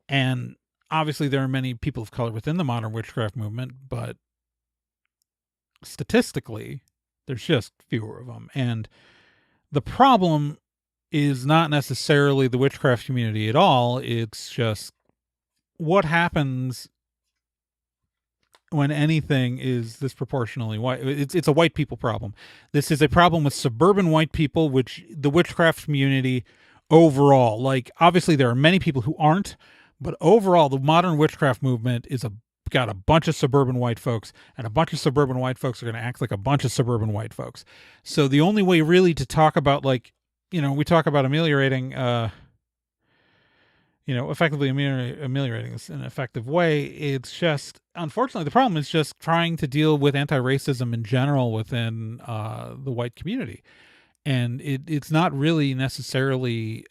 And obviously there are many people of color within the modern witchcraft movement, but statistically there's just fewer of them. And the problem is not necessarily the witchcraft community at all. It's just what happens when anything is disproportionately white. It's a white people problem. This is a problem with suburban white people, which the witchcraft community overall, like obviously there are many people who aren't, but overall the modern witchcraft movement is got a bunch of suburban white folks, and a bunch of suburban white folks are going to act like a bunch of suburban white folks. So the only way really to talk about, like, we talk about ameliorating effectively ameliorating this in an effective way. It's just, unfortunately, the problem is just trying to deal with anti-racism in general within the white community. And it's not really necessarily,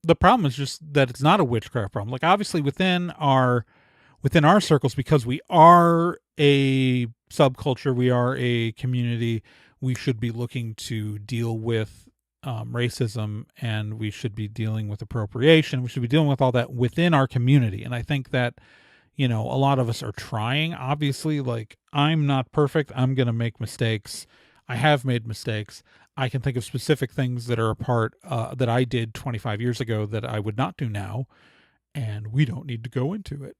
the problem is just that it's not a witchcraft problem. Like, obviously within our circles, because we are a subculture, we are a community, we should be looking to deal with racism, and we should be dealing with appropriation. We should be dealing with all that within our community. And I think that, a lot of us are trying. Obviously, like, I'm not perfect. I'm going to make mistakes. I have made mistakes. I can think of specific things that are a part that I did 25 years ago that I would not do now. And we don't need to go into it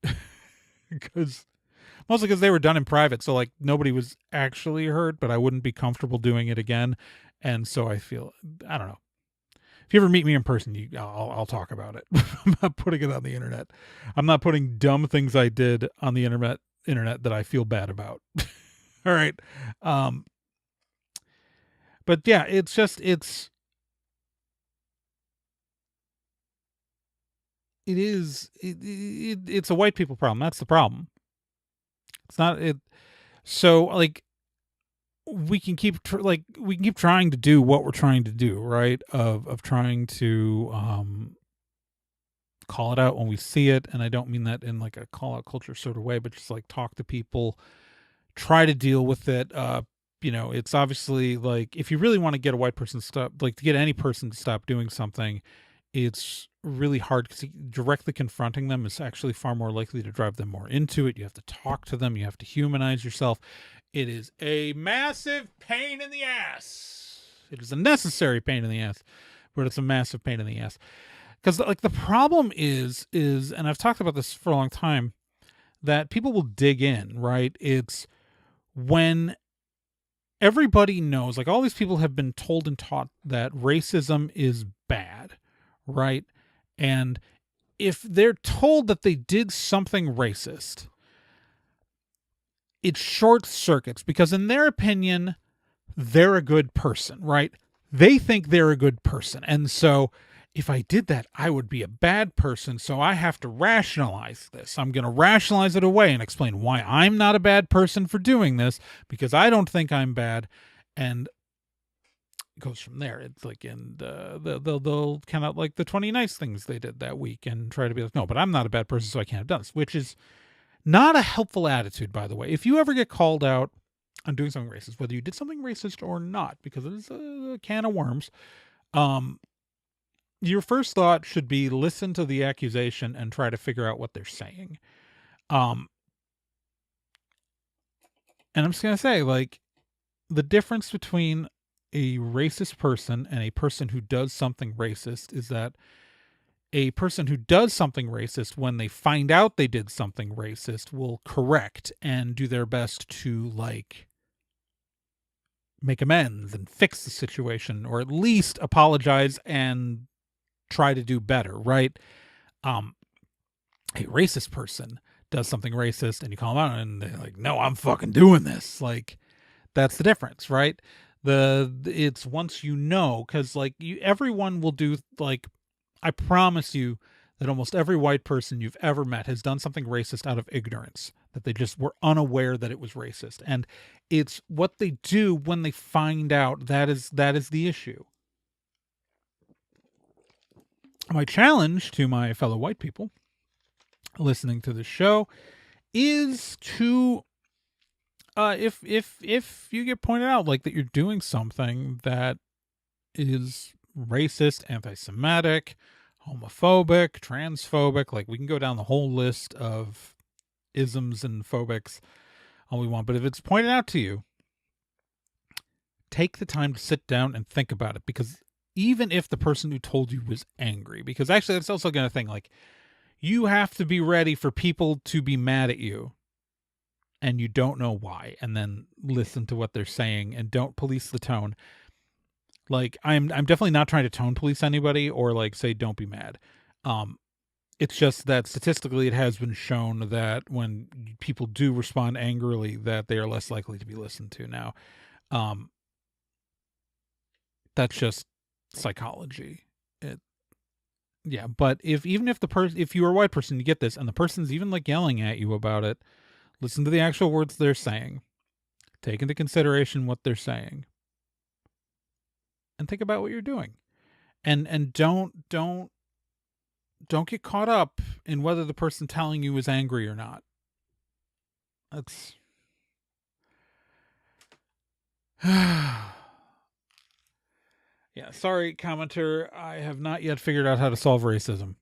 mostly because they were done in private. So like nobody was actually hurt, but I wouldn't be comfortable doing it again. And so I feel, I don't know. If you ever meet me in person, I'll talk about it. I'm not putting it on the internet. I'm not putting dumb things I did on the internet that I feel bad about. All right. But yeah, it's just, it's a white people problem. That's the problem. It's not it. So like, we can keep trying to do what we're trying to do, right? Of trying to call it out when we see it, and I don't mean that in like a call out culture sort of way, but just like talk to people, try to deal with it. It's obviously like, if you really want to get a white person to get any person to stop doing something, it's really hard, because directly confronting them is actually far more likely to drive them more into it. You have to talk to them. You have to humanize yourself. It is a massive pain in the ass. It is a necessary pain in the ass, but it's a massive pain in the ass. Because like the problem is, and I've talked about this for a long time, that people will dig in, right? It's when everybody knows, like all these people have been told and taught that racism is bad, right? And if they're told that they did something racist, it short circuits, because in their opinion, they're a good person, right? They think they're a good person. And so if I did that, I would be a bad person. So I have to rationalize this. I'm going to rationalize it away and explain why I'm not a bad person for doing this, because I don't think I'm bad. And it goes from there. It's like, and they'll kind of like the 20 nice things they did that week and try to be like, no, but I'm not a bad person, so I can't have done this, which is not a helpful attitude, by the way. If you ever get called out on doing something racist, whether you did something racist or not, because it is a can of worms, your first thought should be listen to the accusation and try to figure out what they're saying. And I'm just going to say, like, the difference between a racist person and a person who does something racist is that a person who does something racist, when they find out they did something racist, will correct and do their best to like make amends and fix the situation, or at least apologize and try to do better, right? A racist person does something racist and you call them out and they're like, no, I'm fucking doing this. Like, that's the difference, right? It's once because like everyone will do, like, I promise you that almost every white person you've ever met has done something racist out of ignorance, that they just were unaware that it was racist. And it's what they do when they find out that is the issue. My challenge to my fellow white people listening to the show is to, if you get pointed out like that you're doing something that is racist, anti-Semitic, homophobic, transphobic, like we can go down the whole list of isms and phobics all we want, but if it's pointed out to you, take the time to sit down and think about it, because even if the person who told you was angry, because actually that's also going to think, like, you have to be ready for people to be mad at you. and you don't know why, and then listen to what they're saying and don't police the tone. Like I'm definitely not trying to tone police anybody or like say don't be mad. Um it's just that statistically it has been shown that when people do respond angrily that they are less likely to be listened to. Now, um that's just psychology. It, yeah, but even if the person, if you're a white person, you get this and the person's even like yelling at you about it, listen to the actual words they're saying. Take into consideration what they're saying and think about what you're doing. And don't get caught up in whether the person telling you is angry or not. That's yeah, sorry, commenter. I have not yet figured out how to solve racism.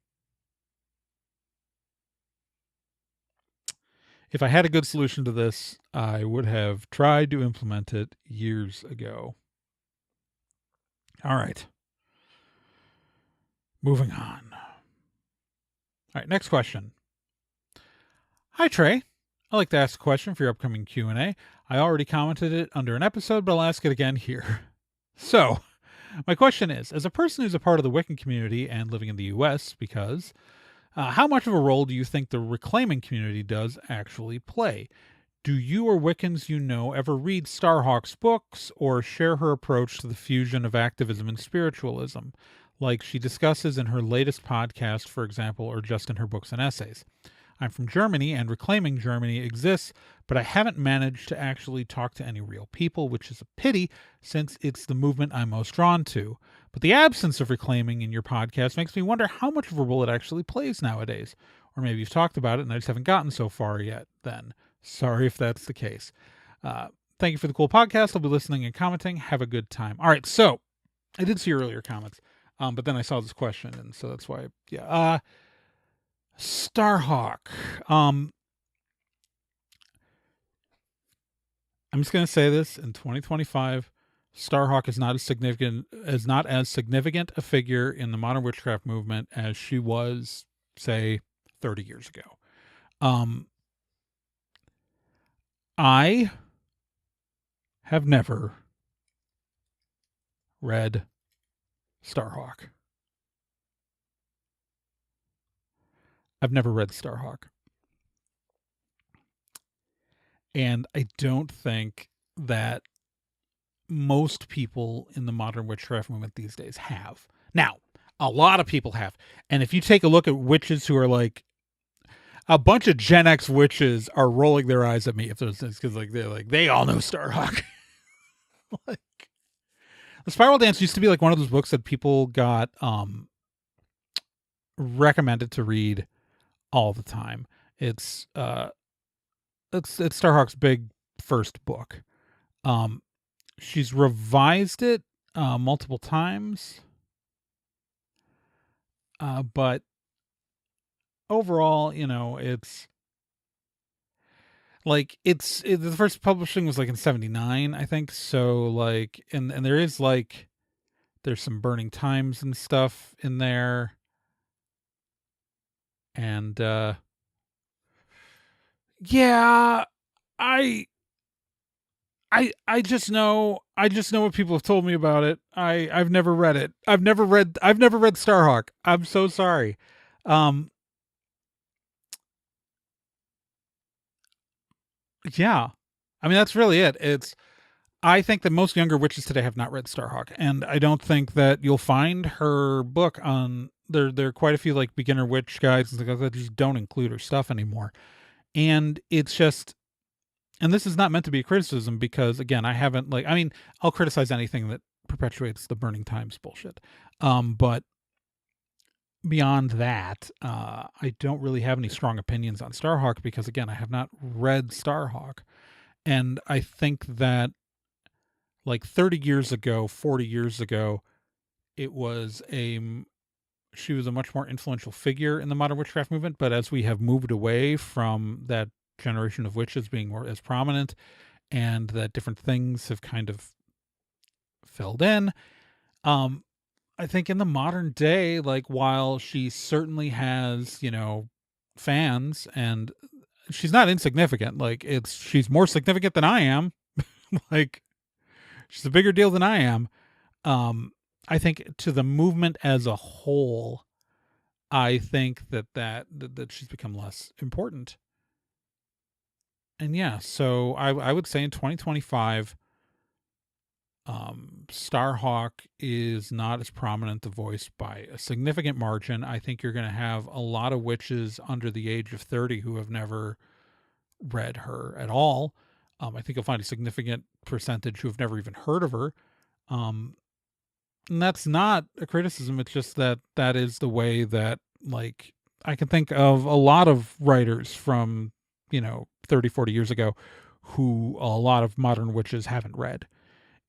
If I had a good solution to this, I would have tried to implement it years ago. All right. Moving on. All right, next question. Hi, Trae. I'd like to ask a question for your upcoming Q&A. I already commented it under an episode, but I'll ask it again here. So, my question is, as a person who's a part of the Wiccan community and living in the US, because how much of a role do you think the reclaiming community does actually play? Do you or Wiccans you know ever read Starhawk's books or share her approach to the fusion of activism and spiritualism, like she discusses in her latest podcast, for example, or just in her books and essays? I'm from Germany, and Reclaiming Germany exists, but I haven't managed to actually talk to any real people, which is a pity since it's the movement I'm most drawn to. But the absence of Reclaiming in your podcast makes me wonder how much of a role it actually plays nowadays. Or maybe you've talked about it and I just haven't gotten so far yet then. Sorry if that's the case. Thank you for the cool podcast. I'll be listening and commenting. Have a good time. All right, so I did see your earlier comments, but then I saw this question, and so that's why, yeah. Starhawk. I'm just gonna say this: in 2025, Starhawk is not as significant a figure in the modern witchcraft movement as she was, say, 30 years ago. I have never read Starhawk. I've never read Starhawk. And I don't think that most people in the modern witchcraft movement these days have. Now, a lot of people have. And if you take a look at witches who are like, a bunch of Gen X witches are rolling their eyes at me if there's this, because like they're like, they all know Starhawk. Like, the Spiral Dance used to be like one of those books that people got recommended to read all the time. It's Starhawk's big first book. She's revised it multiple times, but overall, it's like the first publishing was like in 79, I think. So like, and there is like, there's some Burning Times and stuff in there, and yeah, I just know what people have told me about it. I've never read it. I've never read Starhawk. I'm so sorry. Yeah. I mean, that's really it. I think that most younger witches today have not read Starhawk, and I don't think that you'll find her book on there are quite a few like beginner witch guides and stuff that just don't include her stuff anymore. And it's just, and this is not meant to be a criticism because again, I haven't like, I mean, I'll criticize anything that perpetuates the Burning Times bullshit. But beyond that, I don't really have any strong opinions on Starhawk because again, I have not read Starhawk. And I think that like 30 years ago, 40 years ago, it was she was a much more influential figure in the modern witchcraft movement. But as we have moved away from that generation of witches being more as prominent and that different things have kind of filled in, I think in the modern day, like while she certainly has, fans and she's not insignificant. Like she's more significant than I am. Like she's a bigger deal than I am. I think to the movement as a whole, I think that she's become less important. And yeah, so I would say in 2025, Starhawk is not as prominent a voice by a significant margin. I think you're going to have a lot of witches under the age of 30 who have never read her at all. I think you'll find a significant percentage who have never even heard of her. And that's not a criticism. It's just that is the way that, like, I can think of a lot of writers from, 30, 40 years ago who a lot of modern witches haven't read.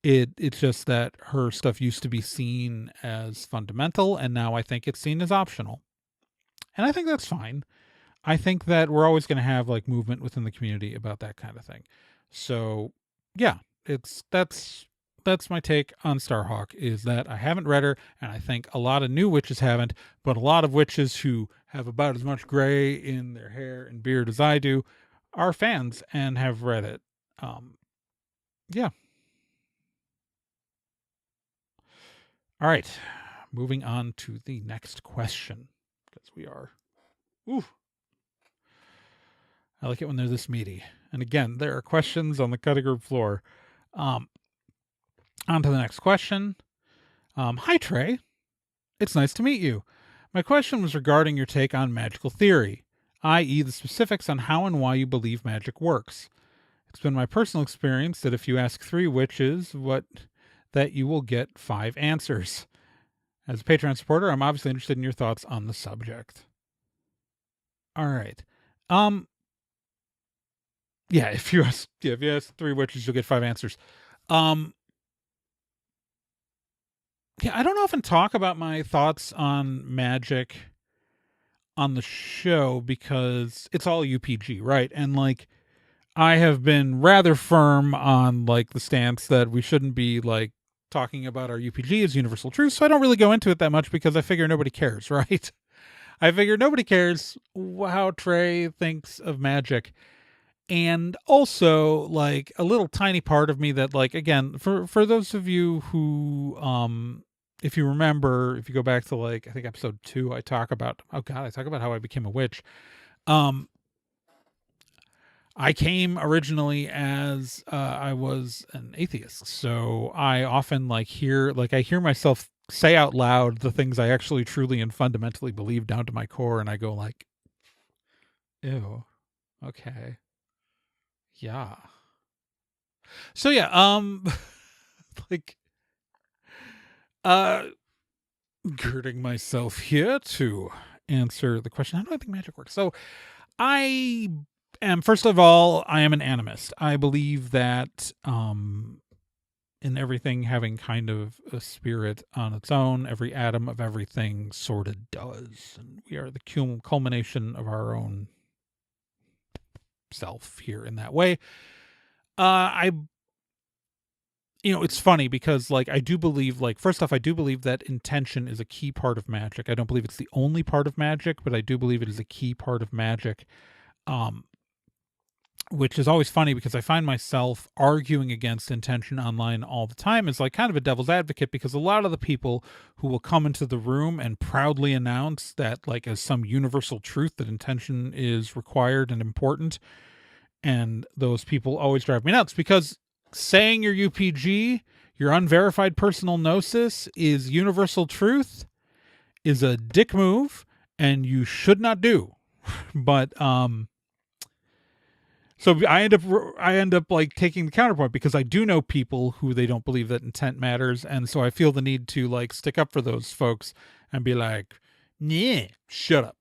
It's just that her stuff used to be seen as fundamental, and now I think it's seen as optional. And I think that's fine. I think that we're always going to have like movement within the community about that kind of thing. So yeah, that's my take on Starhawk, is that I haven't read her, and I think a lot of new witches haven't, but a lot of witches who have about as much gray in their hair and beard as I do are fans and have read it. Yeah. All right. Moving on to the next question, because we are, ooh, I like it when they're this meaty. And again, there are questions on the cutting room floor. On to the next question. Hi, Trae. It's nice to meet you. My question was regarding your take on magical theory, i.e. the specifics on how and why you believe magic works. It's been my personal experience that if you ask 3 witches that you will get 5 answers. As a Patreon supporter, I'm obviously interested in your thoughts on the subject. All right. Yeah, if you ask 3 witches, you'll get 5 answers. Yeah, I don't often talk about my thoughts on magic on the show because it's all UPG, right? And like, I have been rather firm on like the stance that we shouldn't be like talking about our UPG as universal truth. So I don't really go into it that much because I figure nobody cares, right? I figure nobody cares how Trae thinks of magic. And also like a little tiny part of me that, like, again, for those of you who if you remember, if you go back to like I think episode 2, I talk about how I became a witch. I came originally as I was an atheist, so I often I hear myself say out loud the things I actually truly and fundamentally believe down to my core, and I go like, ew, okay, yeah. So yeah, like, uh, girding myself here to answer the question, how do I think magic works? So I am, first of all, I am an animist. I believe that in everything having kind of a spirit on its own, every atom of everything sort of does. And we are the culmination of our own self here in that way. It's funny because like I do believe, like, first off, I do believe that intention is a key part of magic. I don't believe it's the only part of magic, but I do believe it is a key part of magic. Which is always funny because I find myself arguing against intention online all the time as like kind of a devil's advocate, because a lot of the people who will come into the room and proudly announce that like as some universal truth that intention is required and important, and those people always drive me nuts because saying your UPG, your unverified personal gnosis, is universal truth is a dick move and you should not do. But so I end up like taking the counterpoint because I do know people who they don't believe that intent matters, and so I feel the need to like stick up for those folks and be like, "Nah, shut up."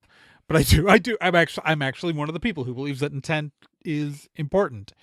But I do. I'm actually one of the people who believes that intent is important.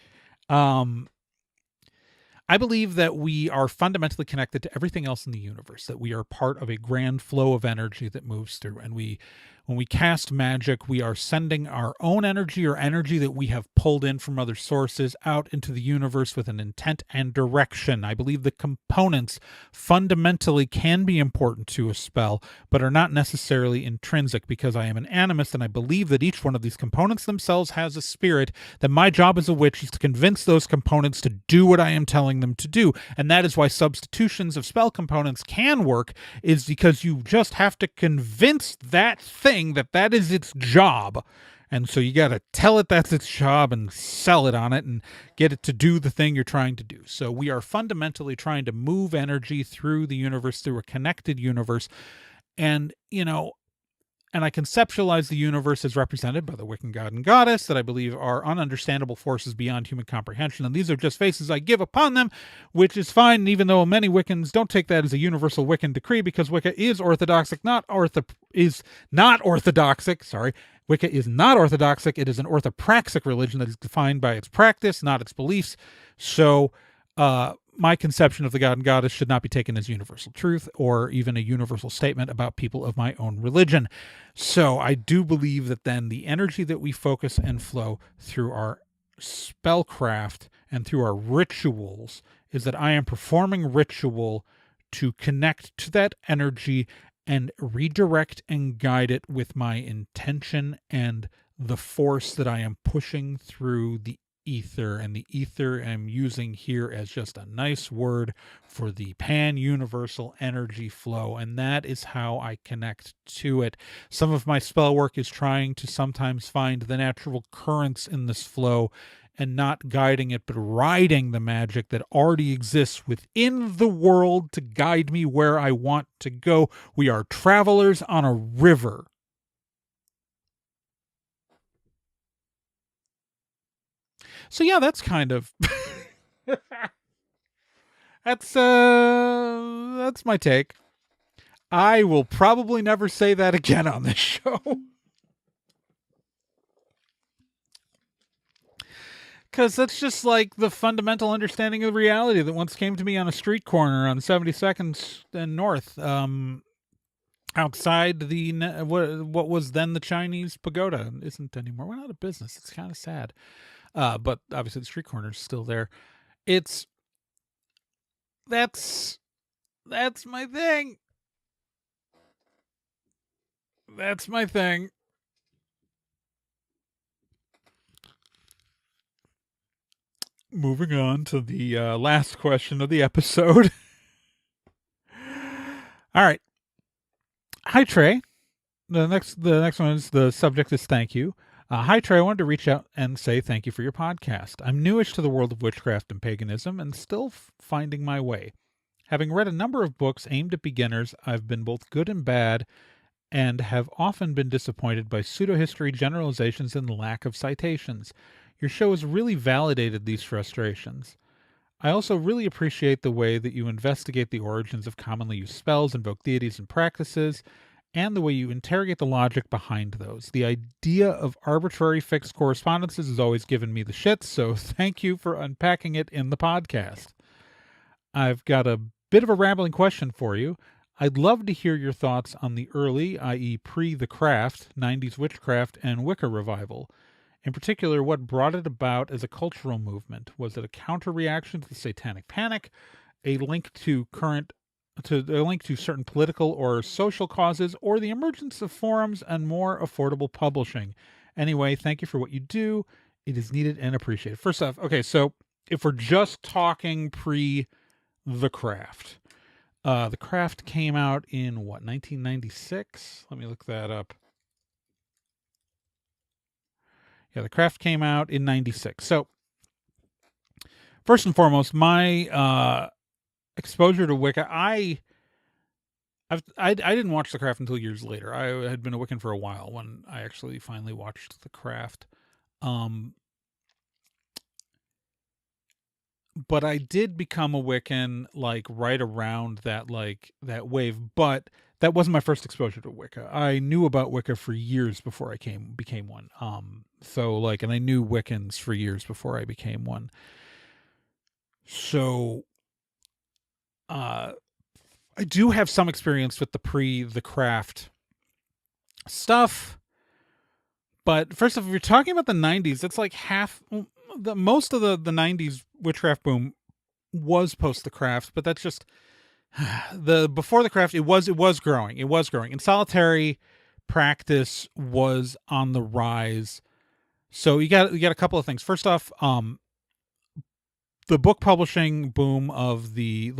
I believe that we are fundamentally connected to everything else in the universe, that we are part of a grand flow of energy that moves through, and we When we cast magic, we are sending our own energy or energy that we have pulled in from other sources out into the universe with an intent and direction. I believe the components fundamentally can be important to a spell, but are not necessarily intrinsic, because I am an animist and I believe that each one of these components themselves has a spirit, that my job as a witch is to convince those components to do what I am telling them to do. And that is why substitutions of spell components can work, is because you just have to convince that thing that is its job. And so you got to tell it that's its job and sell it on it and get it to do the thing you're trying to do. So we are fundamentally trying to move energy through the universe, through a connected universe. And, and I conceptualize the universe as represented by the Wiccan god and goddess that I believe are ununderstandable forces beyond human comprehension. And these are just faces I give upon them, which is fine, even though many Wiccans don't take that as a universal Wiccan decree, because Wicca is orthodoxic, Wicca is not orthodoxic. It is an orthopraxic religion that is defined by its practice, not its beliefs. So, my conception of the god and goddess should not be taken as universal truth or even a universal statement about people of my own religion. So I do believe that then the energy that we focus and flow through our spellcraft and through our rituals is that I am performing ritual to connect to that energy and redirect and guide it with my intention and the force that I am pushing through the ether. And the ether I'm using here as just a nice word for the pan-universal energy flow, and that is how I connect to it. Some of my spell work is trying to sometimes find the natural currents in this flow and not guiding it, but riding the magic that already exists within the world to guide me where I want to go. We are travelers on a river. So yeah, that's kind of that's my take. I will probably never say that again on this show. Because that's just like the fundamental understanding of reality that once came to me on a street corner on 72nd and North, outside the what was then the Chinese pagoda. Isn't anymore. We're out of business. It's kind of sad. But obviously the street corner is still there. That's my thing. That's my thing. Moving on to the last question of the episode. All right. Hi, Trae. The next one is, the subject is thank you. Hi, Trae. I wanted to reach out and say thank you for your podcast. I'm newish to the world of witchcraft and paganism and still finding my way. Having read a number of books aimed at beginners, I've been both good and bad, and have often been disappointed by pseudo-history generalizations and lack of citations. Your show has really validated these frustrations. I also really appreciate the way that you investigate the origins of commonly used spells, invoke deities, and practices, and the way you interrogate the logic behind those. The idea of arbitrary fixed correspondences has always given me the shits, so thank you for unpacking it in the podcast. I've got a bit of a rambling question for you. I'd love to hear your thoughts on the early, i.e. pre-The Craft, 90s witchcraft and Wicca revival. In particular, what brought it about as a cultural movement? Was it a counter-reaction to the Satanic Panic, a link to certain political or social causes, or the emergence of forums and more affordable publishing? Anyway, thank you for what you do. It is needed and appreciated. First off, okay, so if we're just talking pre-The Craft, The Craft came out in, 1996? Let me look that up. Yeah, The Craft came out in 96. So, first and foremost, my exposure to Wicca, I didn't watch The Craft until years later. I had been a Wiccan for a while when I actually finally watched The Craft. But I did become a Wiccan like right around that wave, but that wasn't my first exposure to Wicca. I knew about Wicca for years before I became one. And I knew Wiccans for years before I became one. So I do have some experience with the Craft stuff. But first off, if you're talking about the 90s, it's like half the most of the 90s witchcraft boom was post the craft, but that's just the before the craft it was growing. It was growing. And solitary practice was on the rise. So you got a couple of things. First off, the book publishing boom of the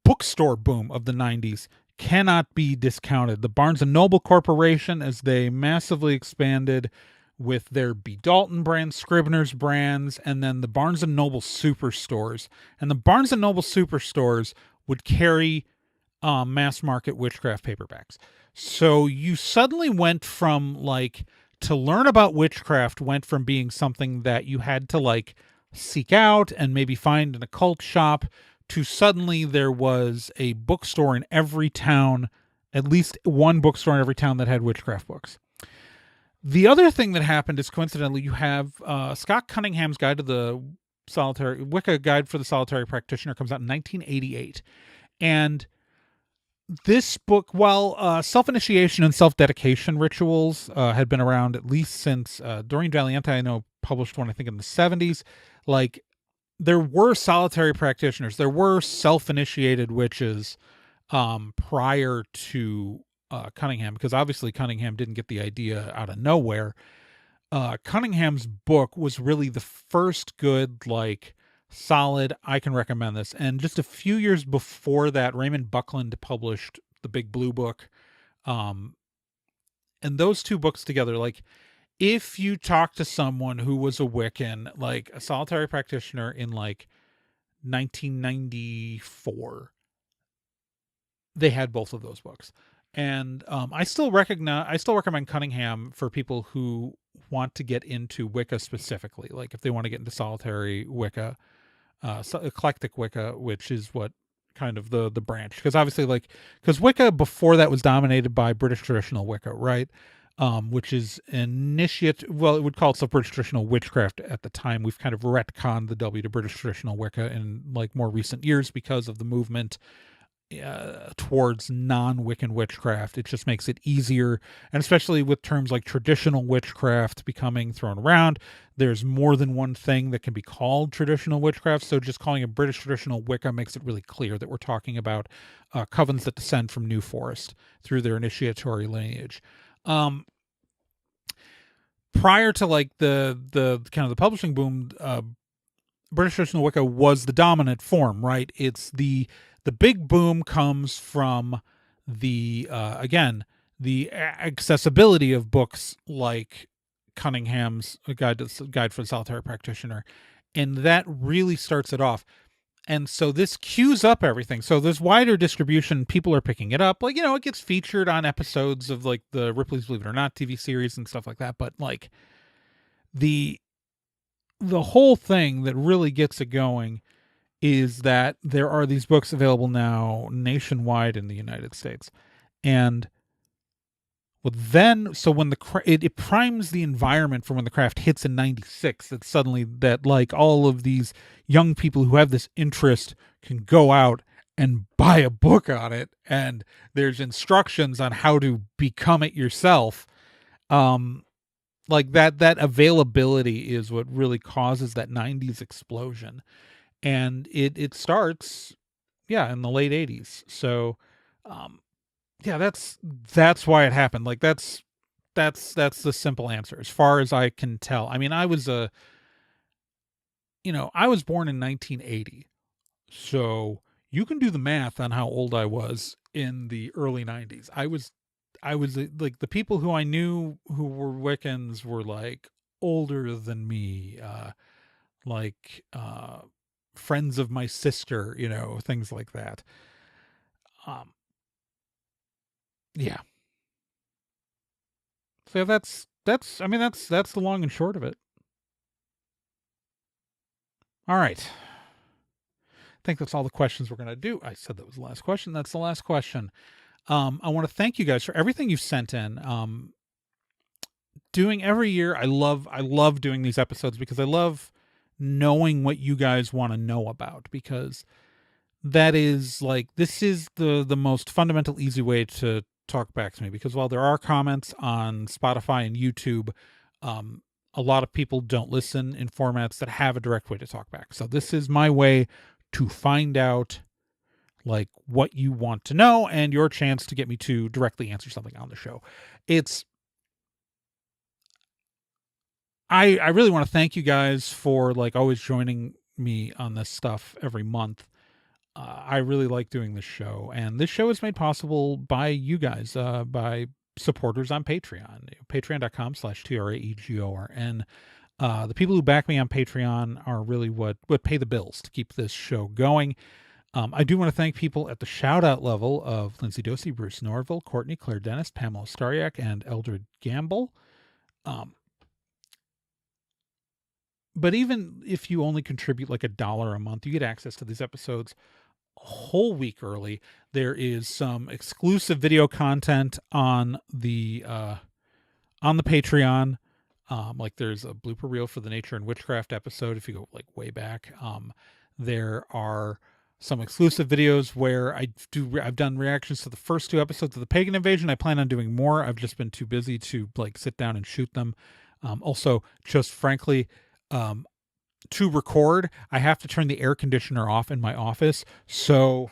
bookstore boom of the 90s cannot be discounted. The Barnes and Noble Corporation, as they massively expanded with their B. Dalton brand, Scribner's brands, and then the Barnes and Noble superstores. And the Barnes and Noble superstores would carry mass market witchcraft paperbacks. So you suddenly went from to learn about witchcraft went from being something that you had to seek out and maybe find in a cult shop to suddenly there was a bookstore in every town, at least one bookstore in every town that had witchcraft books. The other thing that happened is coincidentally you have Scott Cunningham's Guide to the Solitary Wicca Guide for the Solitary Practitioner comes out in 1988, and this book, while self-initiation and self-dedication rituals had been around at least since Doreen Valiente, I know, published one I think in the 70s, there were solitary practitioners, there were self-initiated witches prior to Cunningham, because obviously Cunningham didn't get the idea out of nowhere. Cunningham's book was really the first good, solid, I can recommend this. And just a few years before that, Raymond Buckland published the Big Blue Book. And those two books together, if you talk to someone who was a Wiccan, a solitary practitioner in 1994, they had both of those books. And I still recommend Cunningham for people who want to get into Wicca specifically, if they want to get into solitary Wicca, eclectic Wicca, which is what kind of the branch, because obviously because Wicca before that was dominated by British traditional Wicca, right? Which is it would call itself British traditional witchcraft at the time. We've kind of retconned the W to British traditional Wicca in more recent years because of the movement towards non-Wiccan witchcraft. It just makes it easier, and especially with terms like traditional witchcraft becoming thrown around, there's more than one thing that can be called traditional witchcraft. So just calling it British traditional Wicca makes it really clear that we're talking about covens that descend from New Forest through their initiatory lineage. Prior to the kind of the publishing boom, British traditional Wicca was the dominant form, right? It's the big boom comes from the accessibility of books like Cunningham's Guide for the Solitary Practitioner, and that really starts it off. And so this cues up everything. So there's wider distribution. People are picking it up. It gets featured on episodes of the Ripley's Believe It or Not TV series and stuff like that. But the whole thing that really gets it going is that there are these books available now nationwide in the United States. And then, so when it primes the environment for when the craft hits in 96, that suddenly that all of these young people who have this interest can go out and buy a book on it, and there's instructions on how to become it yourself. That availability is what really causes that 90s explosion. And it starts in the late 80s. So that's why it happened. That's the simple answer as far as I can tell. I mean, I was born in 1980, so you can do the math on how old I was in the early 90s. I was the people who I knew who were Wiccans were older than me, friends of my sister, things like that. Yeah. So that's the long and short of it. All right. I think that's all the questions we're going to do. I said that was the last question. That's the last question. I want to thank you guys for everything you've sent in. Doing every year, I love doing these episodes because I love knowing what you guys want to know about, because that is this is the most fundamental, easy way to talk back to me, because while there are comments on Spotify and YouTube, a lot of people don't listen in formats that have a direct way to talk back. So this is my way to find out like what you want to know and your chance to get me to directly answer something on the show. I really want to thank you guys for like always joining me on this stuff every month. I really like doing this show, and this show is made possible by you guys, by supporters on Patreon, patreon.com/TRAEGORN. The people who back me on Patreon are really what pay the bills to keep this show going. I do want to thank people at the shout out level of Lindsay Dosey, Bruce Norville, Courtney, Claire Dennis, Pamela Stariak, and Eldred Gamble. But even if you only contribute like $1 a month, you get access to these episodes a whole week early. There is some exclusive video content on the Patreon. Like there's a blooper reel for the Nature and Witchcraft episode if you go like way back. There are some exclusive videos where I've done reactions to the first 2 episodes of the Pagan Invasion. I plan on doing more. I've just been too busy to like sit down and shoot them. Also, just frankly, to record, I have to turn the air conditioner off in my office, so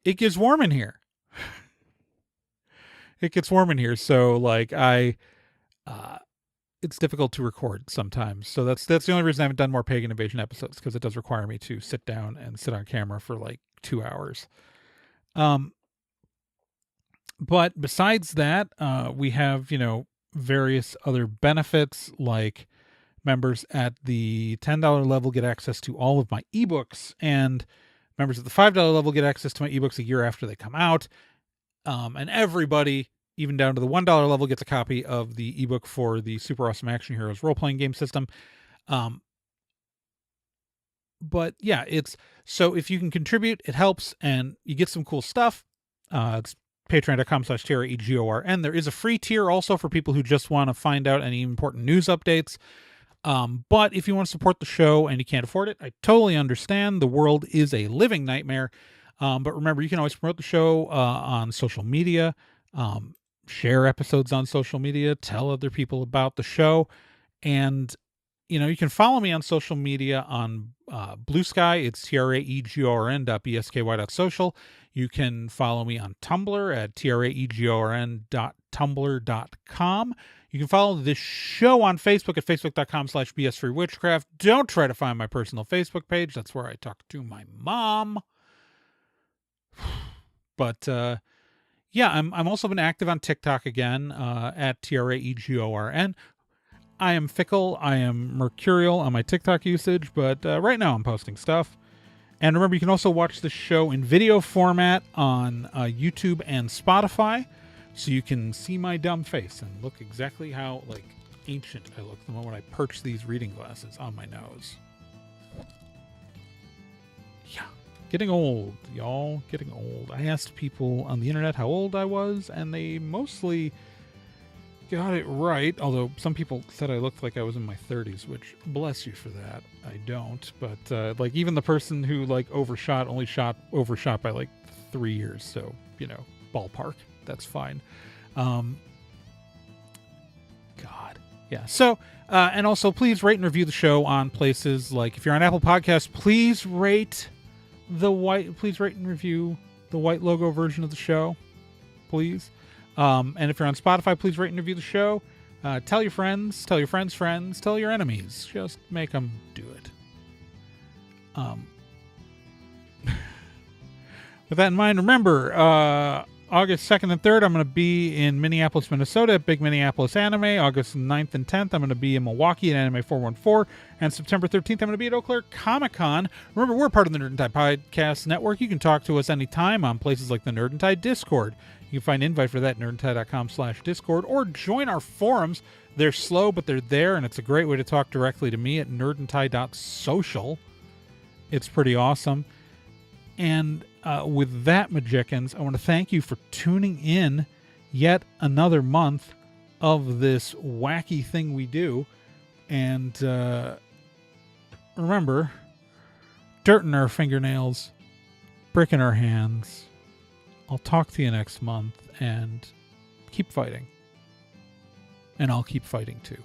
it gets warm in here. So like it's difficult to record sometimes. So that's the only reason I haven't done more Pagan Invasion episodes, because it does require me to sit down and sit on camera for like 2 hours. But besides that, we have, various other benefits, like members at the $10 level get access to all of my ebooks, and members at the $5 level get access to my ebooks a year after they come out. And everybody, even down to the $1 level, gets a copy of the ebook for the Super Awesome Action Heroes role-playing game system. But yeah, so if you can contribute, it helps, and you get some cool stuff. It's patreon.com/TRAEGORN. There is a free tier also for people who just want to find out any important news updates. But if you want to support the show and you can't afford it, I totally understand. The world is a living nightmare. But remember, you can always promote the show on social media, share episodes on social media, tell other people about the show. And, you can follow me on social media on Blue Sky. It's traegorn.bsky.social. You can follow me on Tumblr at traegorn.tumblr.com. You can follow this show on Facebook at facebook.com/bsfreewitchcraft. Don't try to find my personal Facebook page. That's where I talk to my mom. But yeah, I'm also been active on TikTok again at TRAEGORN. I am fickle. I am mercurial on my TikTok usage, but right now I'm posting stuff. And remember, you can also watch the show in video format on YouTube and Spotify, so you can see my dumb face and look exactly how like ancient I look the moment I perch these reading glasses on my nose. Yeah, getting old, y'all. Getting old. I asked people on the internet how old I was, and they mostly got it right, although some people said I looked like I was in my 30s, which bless you for that. I don't, but like even the person who like overshot by like 3 years, so ballpark, that's fine. God, yeah. So and also please rate and review the show on places like, if you're on Apple Podcasts, please rate and review the white logo version of the show, please. And if you're on Spotify, please rate and review the show. Tell your friends, tell your friends' friends, tell your enemies. Just make them do it. With that in mind, remember, August 2nd and 3rd, I'm going to be in Minneapolis, Minnesota at Big Minneapolis Anime. August 9th and 10th, I'm going to be in Milwaukee at Anime 414. And September 13th, I'm going to be at Eau Claire Comic-Con. Remember, we're part of the Nerd and Tide Podcast Network. You can talk to us anytime on places like the Nerd and Tide Discord. You can find an invite for that at nerdandtide.com/Discord, or join our forums. They're slow, but they're there, and it's a great way to talk directly to me at nerdandtide.social. It's pretty awesome. And with that, Magicians, I want to thank you for tuning in yet another month of this wacky thing we do. And remember, dirt in our fingernails, brick in our hands, I'll talk to you next month, and keep fighting. And I'll keep fighting too.